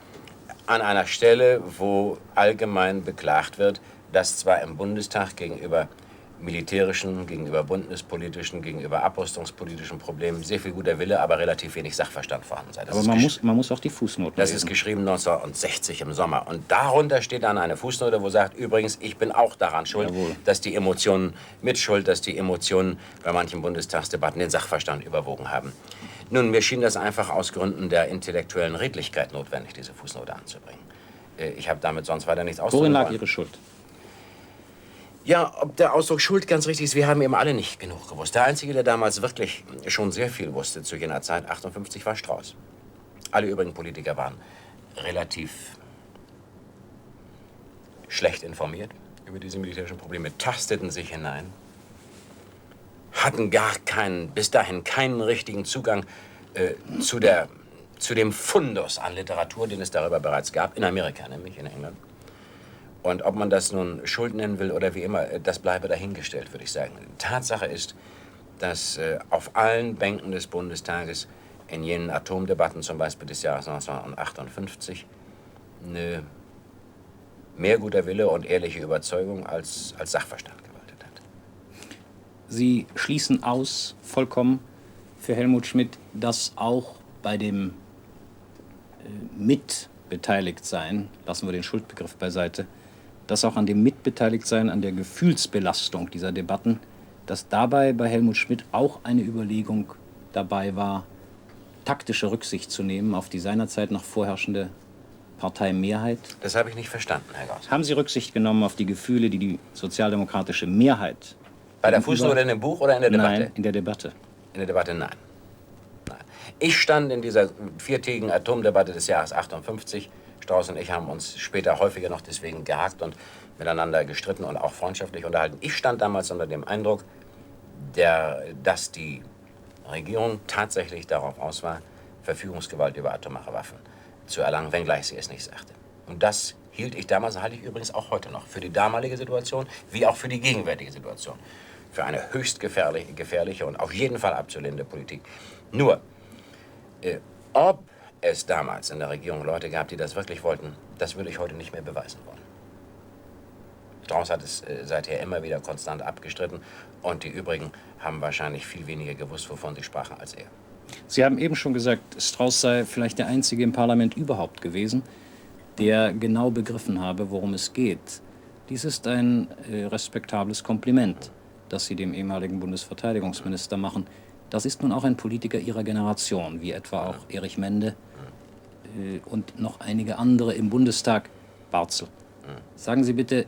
Speaker 2: an einer Stelle, wo allgemein beklagt wird, dass zwar im Bundestag gegenüber militärischen, gegenüber bundespolitischen, gegenüber abrüstungspolitischen Problemen sehr viel guter Wille, aber relativ wenig Sachverstand vorhanden sei.
Speaker 1: Aber man muss auch die Fußnoten
Speaker 2: Das
Speaker 1: lesen.
Speaker 2: ist geschrieben 1960 im Sommer. Und darunter steht dann eine Fußnote, wo sagt, übrigens, ich bin auch daran schuld,
Speaker 1: Jawohl.
Speaker 2: dass die Emotionen mitschuld, dass die Emotionen bei manchen Bundestagsdebatten den Sachverstand überwogen haben. Nun, mir schien das einfach aus Gründen der intellektuellen Redlichkeit notwendig, diese Fußnote anzubringen. Ich habe damit sonst weiter nichts ausdrücken
Speaker 1: Worin lag
Speaker 2: wollen.
Speaker 1: Ihre Schuld?
Speaker 2: Ja, ob der Ausdruck Schuld ganz richtig ist, wir haben eben alle nicht genug gewusst. Der Einzige, der damals wirklich schon sehr viel wusste zu jener Zeit, 58, war Strauß. Alle übrigen Politiker waren relativ schlecht informiert über diese militärischen Probleme, tasteten sich hinein, hatten bis dahin keinen richtigen Zugang zu dem Fundus an Literatur, den es darüber bereits gab, in Amerika, nämlich in England. Und ob man das nun Schuld nennen will oder wie immer, das bleibe dahingestellt, würde ich sagen. Tatsache ist, dass auf allen Bänken des Bundestages in jenen Atomdebatten, zum Beispiel des Jahres 1958, mehr guter Wille und ehrliche Überzeugung als Sachverstand gewaltet hat.
Speaker 1: Sie schließen aus, vollkommen für Helmut Schmidt, dass auch bei dem Mitbeteiligtsein, lassen wir den Schuldbegriff beiseite, dass auch an dem Mitbeteiligtsein, an der Gefühlsbelastung dieser Debatten, dass dabei bei Helmut Schmidt auch eine Überlegung dabei war, taktische Rücksicht zu nehmen auf die seinerzeit noch vorherrschende Parteimehrheit.
Speaker 2: Das habe ich nicht verstanden, Herr Gauss.
Speaker 1: Haben Sie Rücksicht genommen auf die Gefühle, die die sozialdemokratische Mehrheit...
Speaker 2: Bei der Fußnote in dem Buch oder in der Debatte?
Speaker 1: Nein, in der Debatte.
Speaker 2: In der Debatte, nein. Ich stand in dieser viertägigen Atomdebatte des Jahres 58. Strauß und ich haben uns später häufiger noch deswegen gehakt und miteinander gestritten und auch freundschaftlich unterhalten. Ich stand damals unter dem Eindruck, dass die Regierung tatsächlich darauf aus war, Verfügungsgewalt über atomare Waffen zu erlangen, wenngleich sie es nicht sagte. Und das hielt ich damals, halte ich übrigens auch heute noch, für die damalige Situation, wie auch für die gegenwärtige Situation, für eine höchst gefährliche und auf jeden Fall abzulehnende Politik. Nur, ob es damals in der Regierung Leute gab, die das wirklich wollten, das würde ich heute nicht mehr beweisen wollen. Strauß hat es seither immer wieder konstant abgestritten und die übrigen haben wahrscheinlich viel weniger gewusst, wovon sie sprachen, als er.
Speaker 1: Sie haben eben schon gesagt, Strauß sei vielleicht der Einzige im Parlament überhaupt gewesen, der genau begriffen habe, worum es geht. Dies ist ein respektables Kompliment, das Sie dem ehemaligen Bundesverteidigungsminister machen. Das ist nun auch ein Politiker Ihrer Generation, wie etwa auch Erich Mende und noch einige andere im Bundestag. Barzel. Sagen Sie bitte,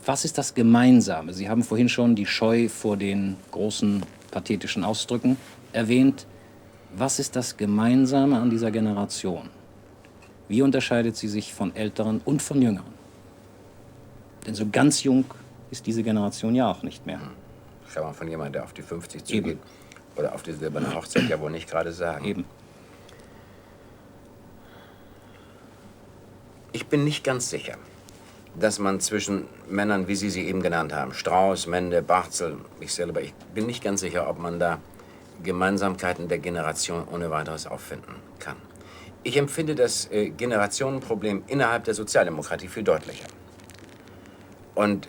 Speaker 1: was ist das Gemeinsame? Sie haben vorhin schon die Scheu vor den großen pathetischen Ausdrücken erwähnt. Was ist das Gemeinsame an dieser Generation? Wie unterscheidet sie sich von Älteren und von Jüngeren? Denn so ganz jung ist diese Generation ja auch nicht mehr.
Speaker 2: Das kann man von jemandem, der auf die 50 zugeht, oder auf die silberne Hochzeit ja wohl nicht gerade sagen.
Speaker 1: Eben.
Speaker 2: Ich bin nicht ganz sicher, dass man zwischen Männern, wie Sie sie eben genannt haben, Strauß, Mende, Barzel, ich selber, ich bin nicht ganz sicher, ob man da Gemeinsamkeiten der Generation ohne weiteres auffinden kann. Ich empfinde das Generationenproblem innerhalb der Sozialdemokratie viel deutlicher. Und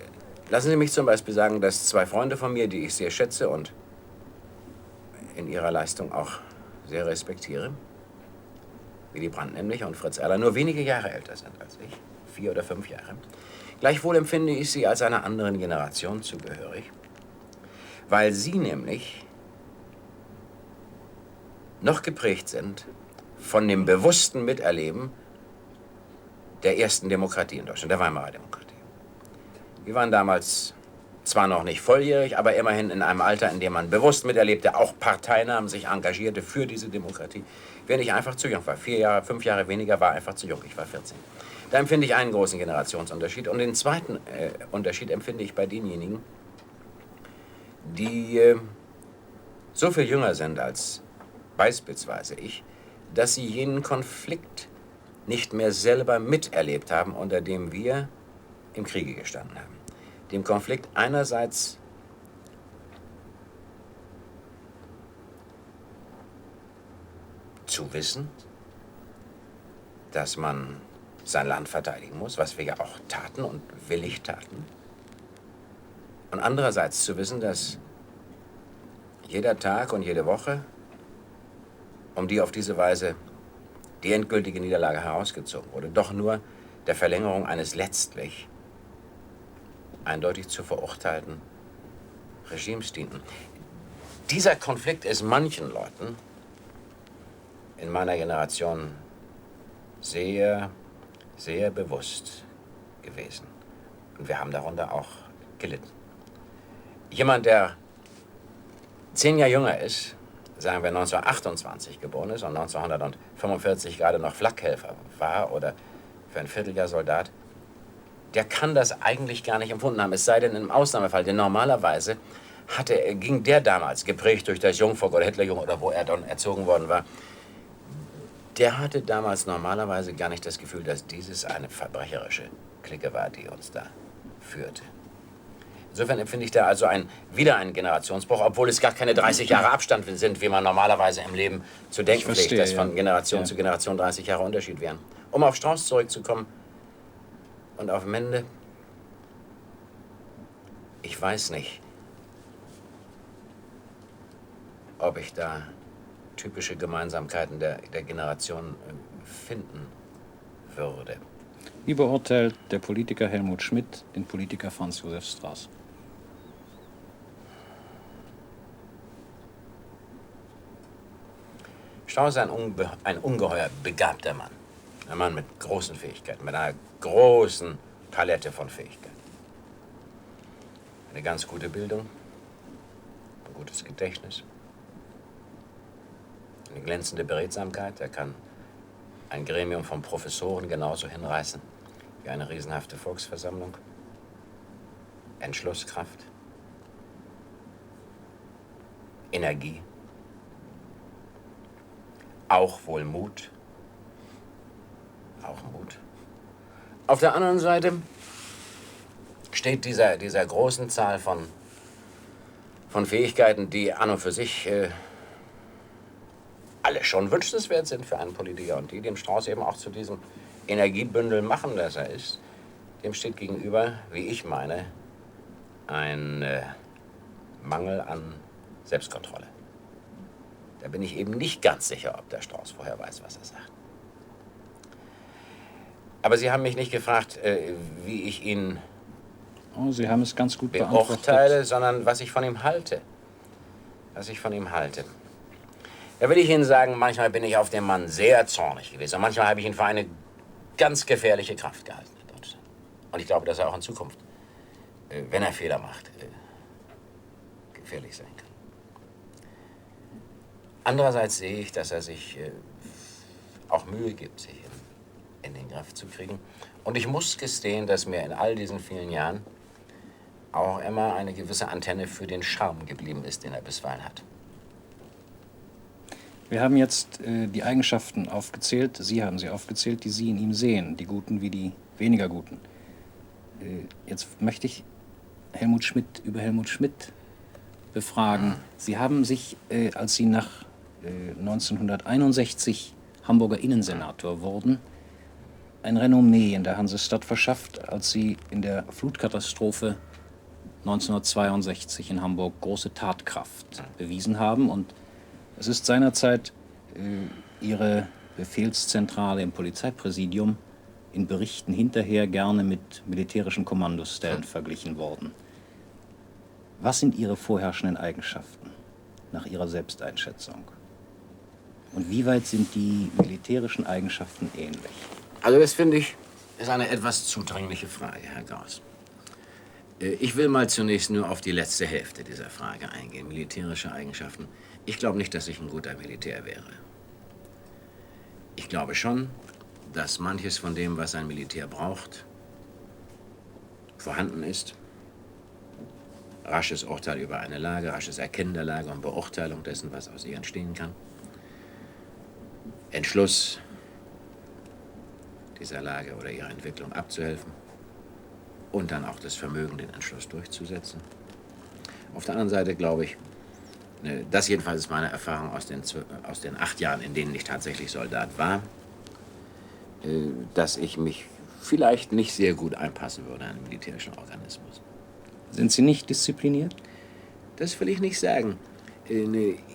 Speaker 2: lassen Sie mich zum Beispiel sagen, dass zwei Freunde von mir, die ich sehr schätze und in ihrer Leistung auch sehr respektiere, Willy Brandt nämlich und Fritz Erler, nur wenige Jahre älter sind als ich, 4 oder 5 Jahre. Gleichwohl empfinde ich sie als einer anderen Generation zugehörig, weil sie nämlich noch geprägt sind von dem bewussten Miterleben der ersten Demokratie in Deutschland, der Weimarer Demokratie. Wir waren damals zwar noch nicht volljährig, aber immerhin in einem Alter, in dem man bewusst miterlebte, auch Parteinamen sich engagierte für diese Demokratie, während ich einfach zu jung war. 4 Jahre, 5 Jahre weniger war einfach zu jung, ich war 14. Da empfinde ich einen großen Generationsunterschied. Und den zweiten Unterschied empfinde ich bei denjenigen, die so viel jünger sind als beispielsweise ich, dass sie jenen Konflikt nicht mehr selber miterlebt haben, unter dem wir im Kriege gestanden haben. Dem Konflikt einerseits zu wissen, dass man sein Land verteidigen muss, was wir ja auch taten und willig taten. Und andererseits zu wissen, dass jeder Tag und jede Woche, um die auf diese Weise die endgültige Niederlage herausgezogen wurde, doch nur der Verlängerung eines letztlich eindeutig zu verurteilten Regimes dienten. Dieser Konflikt ist manchen Leuten in meiner Generation sehr, sehr bewusst gewesen. Und wir haben darunter auch gelitten. Jemand, der 10 Jahre jünger ist, sagen wir 1928 geboren ist und 1945 gerade noch Flakhelfer war oder für ein Vierteljahr Soldat, der kann das eigentlich gar nicht empfunden haben. Es sei denn im Ausnahmefall, denn normalerweise ging der damals, geprägt durch das Jungvolk oder Hitlerjugend oder wo er dann erzogen worden war, der hatte damals normalerweise gar nicht das Gefühl, dass dieses eine verbrecherische Clique war, die uns da führte. Insofern empfinde ich da also wieder einen Generationsbruch, obwohl es gar keine 30 Jahre Abstand sind, wie man normalerweise im Leben zu denken pflegt, dass von Generation zu Generation 30 Jahre Unterschied wären. Um auf Strauß zurückzukommen und auf Mende, ich weiß nicht, ob ich da typische Gemeinsamkeiten der Generation finden würde.
Speaker 1: Wie beurteilt der Politiker Helmut Schmidt den Politiker Franz Josef Strauß?
Speaker 2: Strauß ist ein ungeheuer begabter Mann. Ein Mann mit großen Fähigkeiten, mit einer großen Palette von Fähigkeiten. Eine ganz gute Bildung, ein gutes Gedächtnis, eine glänzende Beredsamkeit. Er kann ein Gremium von Professoren genauso hinreißen wie eine riesenhafte Volksversammlung. Entschlusskraft, Energie, auch wohl Mut. Auch Mut. Auf der anderen Seite steht dieser großen Zahl von Fähigkeiten, die an und für sich alle schon wünschenswert sind für einen Politiker und die dem Strauß eben auch zu diesem Energiebündel machen, das er ist, dem steht gegenüber, wie ich meine, ein Mangel an Selbstkontrolle. Da bin ich eben nicht ganz sicher, ob der Strauß vorher weiß, was er sagt. Aber Sie haben mich nicht gefragt, wie ich ihn
Speaker 1: Sie haben es ganz gut
Speaker 2: beurteile, sondern was ich von ihm halte. Was ich von ihm halte. Da will ich Ihnen sagen, manchmal bin ich auf den Mann sehr zornig gewesen. Und manchmal habe ich ihn für eine ganz gefährliche Kraft gehalten in Deutschland. Und ich glaube, dass er auch in Zukunft, wenn er Fehler macht, gefährlich sein kann. Andererseits sehe ich, dass er sich auch Mühe gibt, sich in den Griff zu kriegen. Und ich muss gestehen, dass mir in all diesen vielen Jahren auch immer eine gewisse Antenne für den Charme geblieben ist, den er bisweilen hat.
Speaker 1: Wir haben jetzt die Eigenschaften aufgezählt, Sie haben sie aufgezählt, die Sie in ihm sehen, die guten wie die weniger guten. Jetzt möchte ich Helmut Schmidt über Helmut Schmidt befragen. Sie haben sich, als Sie nach 1961 Hamburger Innensenator wurden, ein Renommee in der Hansestadt verschafft, als Sie in der Flutkatastrophe 1962 in Hamburg große Tatkraft bewiesen haben. Und es ist seinerzeit Ihre Befehlszentrale im Polizeipräsidium in Berichten hinterher gerne mit militärischen Kommandostellen verglichen worden. Was sind Ihre vorherrschenden Eigenschaften nach Ihrer Selbsteinschätzung? Und wie weit sind die militärischen Eigenschaften ähnlich?
Speaker 2: Also das finde ich, ist eine etwas zudringliche Frage, Herr Gauss. Ich will mal zunächst nur auf die letzte Hälfte dieser Frage eingehen, militärische Eigenschaften. Ich glaube nicht, dass ich ein guter Militär wäre. Ich glaube schon, dass manches von dem, was ein Militär braucht, vorhanden ist. Rasches Urteil über eine Lage, rasches Erkennen der Lage und Beurteilung dessen, was aus ihr entstehen kann. Entschluss, dieser Lage oder ihrer Entwicklung abzuhelfen. Und dann auch das Vermögen, den Entschluss durchzusetzen. Auf der anderen Seite glaube ich, das jedenfalls ist meine Erfahrung aus den 8 Jahren, in denen ich tatsächlich Soldat war, dass ich mich vielleicht nicht sehr gut einpassen würde in einen militärischen Organismus.
Speaker 1: Sind Sie nicht diszipliniert?
Speaker 2: Das will ich nicht sagen.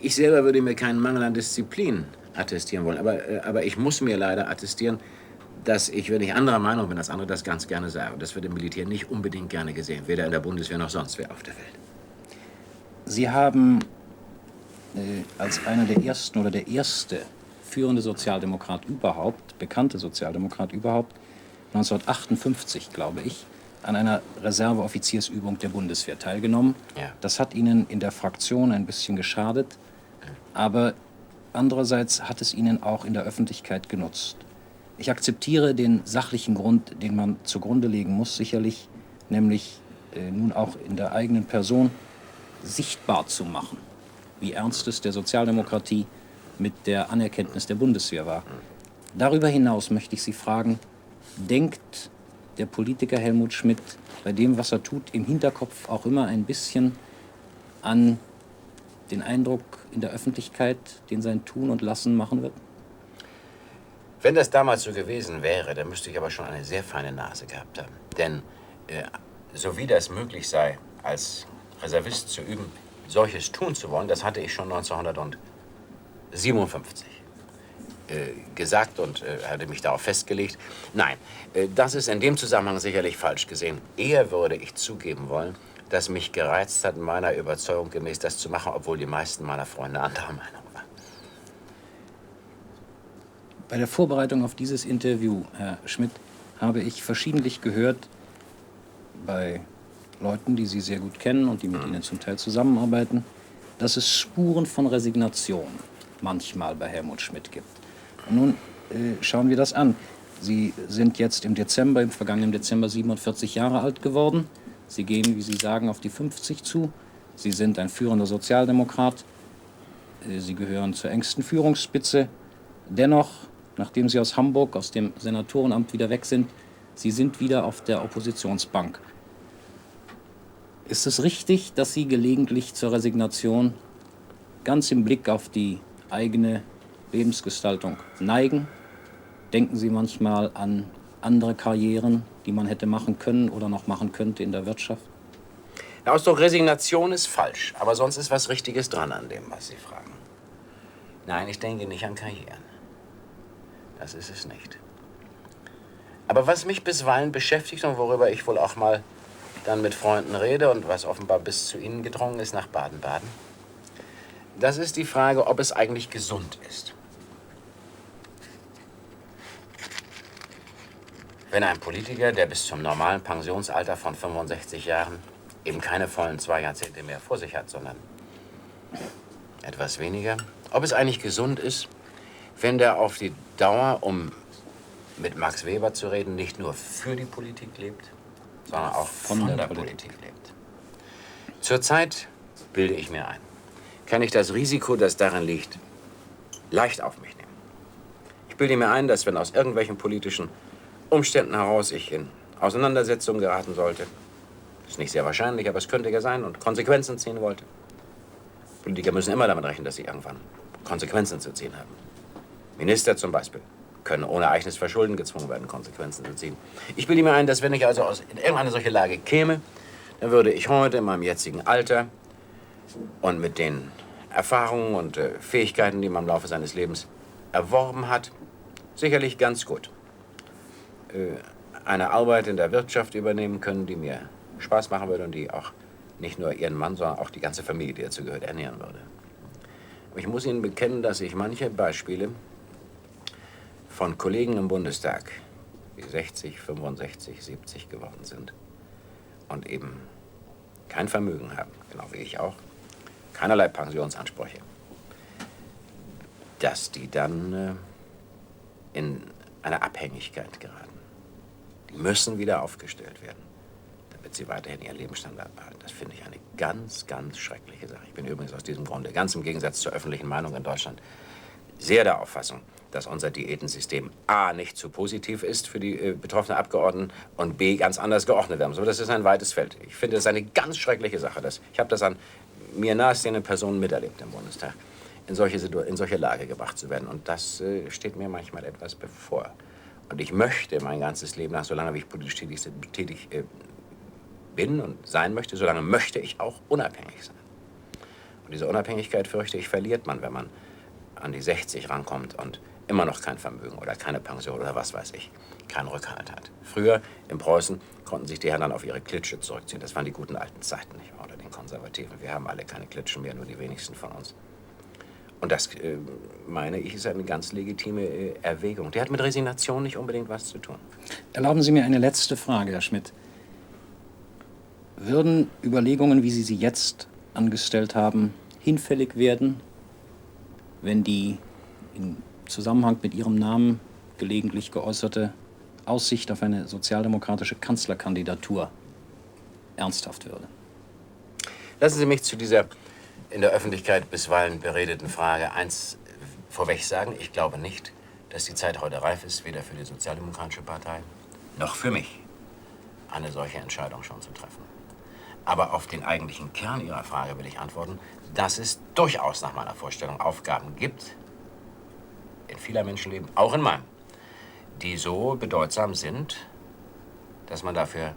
Speaker 2: Ich selber würde mir keinen Mangel an Disziplin attestieren wollen, aber ich muss mir leider attestieren, dass ich, wenn ich anderer Meinung bin als andere, das ganz gerne sage. Und das wird im Militär nicht unbedingt gerne gesehen, weder in der Bundeswehr noch sonst wer auf der Welt.
Speaker 1: Sie haben als einer der ersten oder der erste führende Sozialdemokrat überhaupt, bekannte Sozialdemokrat überhaupt, 1958, glaube ich, an einer Reserveoffiziersübung der Bundeswehr teilgenommen.
Speaker 2: Ja.
Speaker 1: Das hat Ihnen in der Fraktion ein bisschen geschadet, aber andererseits hat es Ihnen auch in der Öffentlichkeit genutzt. Ich akzeptiere den sachlichen Grund, den man zugrunde legen muss, sicherlich, nämlich nun auch in der eigenen Person sichtbar zu machen, wie ernst es der Sozialdemokratie mit der Anerkenntnis der Bundeswehr war. Darüber hinaus möchte ich Sie fragen, denkt der Politiker Helmut Schmidt bei dem, was er tut, im Hinterkopf auch immer ein bisschen an den Eindruck in der Öffentlichkeit, den sein Tun und Lassen machen wird?
Speaker 2: Wenn das damals so gewesen wäre, dann müsste ich aber schon eine sehr feine Nase gehabt haben. Denn so wie das möglich sei, als Reservist zu üben, solches tun zu wollen, das hatte ich schon 1957 gesagt und hatte mich darauf festgelegt. Nein, das ist in dem Zusammenhang sicherlich falsch gesehen. Eher würde ich zugeben wollen, dass mich gereizt hat, meiner Überzeugung gemäß das zu machen, obwohl die meisten meiner Freunde anderer Meinung waren.
Speaker 1: Bei der Vorbereitung auf dieses Interview, Herr Schmidt, habe ich verschiedentlich gehört, bei Leuten, die Sie sehr gut kennen und die mit Ihnen zum Teil zusammenarbeiten, dass es Spuren von Resignation manchmal bei Helmut Schmidt gibt. Und nun schauen wir das an. Sie sind jetzt im vergangenen Dezember 47 Jahre alt geworden. Sie gehen, wie Sie sagen, auf die 50 zu. Sie sind ein führender Sozialdemokrat. Sie gehören zur engsten Führungsspitze. Dennoch, nachdem Sie aus Hamburg, aus dem Senatorenamt wieder weg sind, Sie sind wieder auf der Oppositionsbank. Ist es richtig, dass Sie gelegentlich zur Resignation ganz im Blick auf die eigene Lebensgestaltung neigen? Denken Sie manchmal an andere Karrieren, die man hätte machen können oder noch machen könnte in der Wirtschaft?
Speaker 2: Der Ausdruck Resignation ist falsch, aber sonst ist was Richtiges dran an dem, was Sie fragen. Nein, ich denke nicht an Karrieren. Das ist es nicht. Aber was mich bisweilen beschäftigt und worüber ich wohl auch mal dann mit Freunden rede und was offenbar bis zu Ihnen gedrungen ist nach Baden-Baden, das ist die Frage, ob es eigentlich gesund ist. Wenn ein Politiker, der bis zum normalen Pensionsalter von 65 Jahren eben keine vollen 2 Jahrzehnte mehr vor sich hat, sondern etwas weniger, ob es eigentlich gesund ist, wenn der auf die Dauer, um mit Max Weber zu reden, nicht nur für die Politik lebt, sondern auch von der Politik lebt. Zurzeit, bilde ich mir ein, kann ich das Risiko, das darin liegt, leicht auf mich nehmen. Ich bilde mir ein, dass wenn aus irgendwelchen politischen Umständen heraus ich in Auseinandersetzungen geraten sollte, das ist nicht sehr wahrscheinlich, aber es könnte ja sein, und Konsequenzen ziehen wollte. Politiker müssen immer damit rechnen, dass sie irgendwann Konsequenzen zu ziehen haben. Minister zum Beispiel können ohne eigenes Verschulden gezwungen werden, Konsequenzen zu ziehen. Ich bilde mir ein, dass wenn ich also in irgendeine solche Lage käme, dann würde ich heute in meinem jetzigen Alter und mit den Erfahrungen und Fähigkeiten, die man im Laufe seines Lebens erworben hat, sicherlich ganz gut eine Arbeit in der Wirtschaft übernehmen können, die mir Spaß machen würde und die auch nicht nur Ihren Mann, sondern auch die ganze Familie, die dazu gehört, ernähren würde. Aber ich muss Ihnen bekennen, dass ich manche Beispiele von Kollegen im Bundestag, die 60, 65, 70 geworden sind und eben kein Vermögen haben, genau wie ich auch, keinerlei Pensionsansprüche, dass die dann in eine Abhängigkeit geraten. Die müssen wieder aufgestellt werden, damit sie weiterhin ihren Lebensstandard behalten. Das finde ich eine ganz, ganz schreckliche Sache. Ich bin übrigens aus diesem Grunde, ganz im Gegensatz zur öffentlichen Meinung in Deutschland, sehr der Auffassung, dass unser Diätensystem A nicht zu positiv ist für die betroffenen Abgeordneten und B ganz anders geordnet werden soll. Das ist ein weites Feld. Ich finde, das ist eine ganz schreckliche Sache. Ich habe das an mir nahestehenden Personen miterlebt im Bundestag, in solche Lage gebracht zu werden. Und das steht mir manchmal etwas bevor. Und ich möchte mein ganzes Leben lang, solange wie ich politisch tätig bin und sein möchte, solange möchte ich auch unabhängig sein. Und diese Unabhängigkeit, fürchte ich, verliert man, wenn man an die 60 rankommt und immer noch kein Vermögen oder keine Pension oder was weiß ich, keinen Rückhalt hat. Früher in Preußen konnten sich die Herren dann auf ihre Klitsche zurückziehen. Das waren die guten alten Zeiten, nicht wahr? Oder den Konservativen. Wir haben alle keine Klitschen mehr, nur die wenigsten von uns. Und das, meine ich, ist eine ganz legitime Erwägung. Die hat mit Resignation nicht unbedingt was zu tun.
Speaker 1: Erlauben Sie mir eine letzte Frage, Herr Schmidt. Würden Überlegungen, wie Sie sie jetzt angestellt haben, hinfällig werden, wenn die im Zusammenhang mit Ihrem Namen gelegentlich geäußerte Aussicht auf eine sozialdemokratische Kanzlerkandidatur ernsthaft würde?
Speaker 2: Lassen Sie mich zu dieser in der Öffentlichkeit bisweilen beredeten Frage eins vorweg sagen. Ich glaube nicht, dass die Zeit heute reif ist, weder für die Sozialdemokratische Partei noch für mich, eine solche Entscheidung schon zu treffen. Aber auf den eigentlichen Kern Ihrer Frage will ich antworten, dass es durchaus nach meiner Vorstellung Aufgaben gibt, in vieler Menschenleben, auch in meinem, die so bedeutsam sind, dass man dafür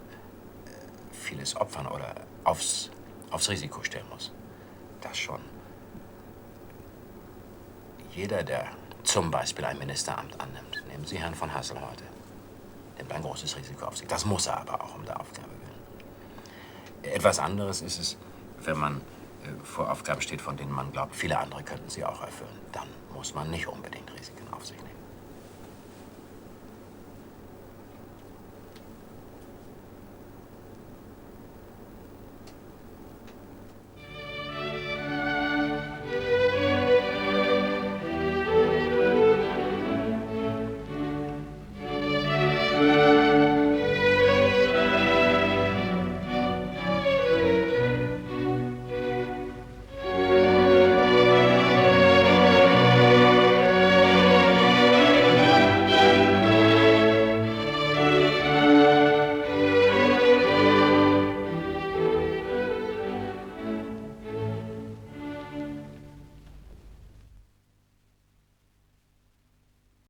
Speaker 2: vieles opfern oder aufs Risiko stellen muss. Das schon. Jeder, der zum Beispiel ein Ministeramt annimmt, nehmen Sie Herrn von Hasselhorte, nimmt ein großes Risiko auf sich. Das muss er aber auch um der Aufgabe willen. Etwas anderes ist es, wenn man vor Aufgaben steht, von denen man glaubt, viele andere könnten sie auch erfüllen. Dann muss man nicht unbedingt.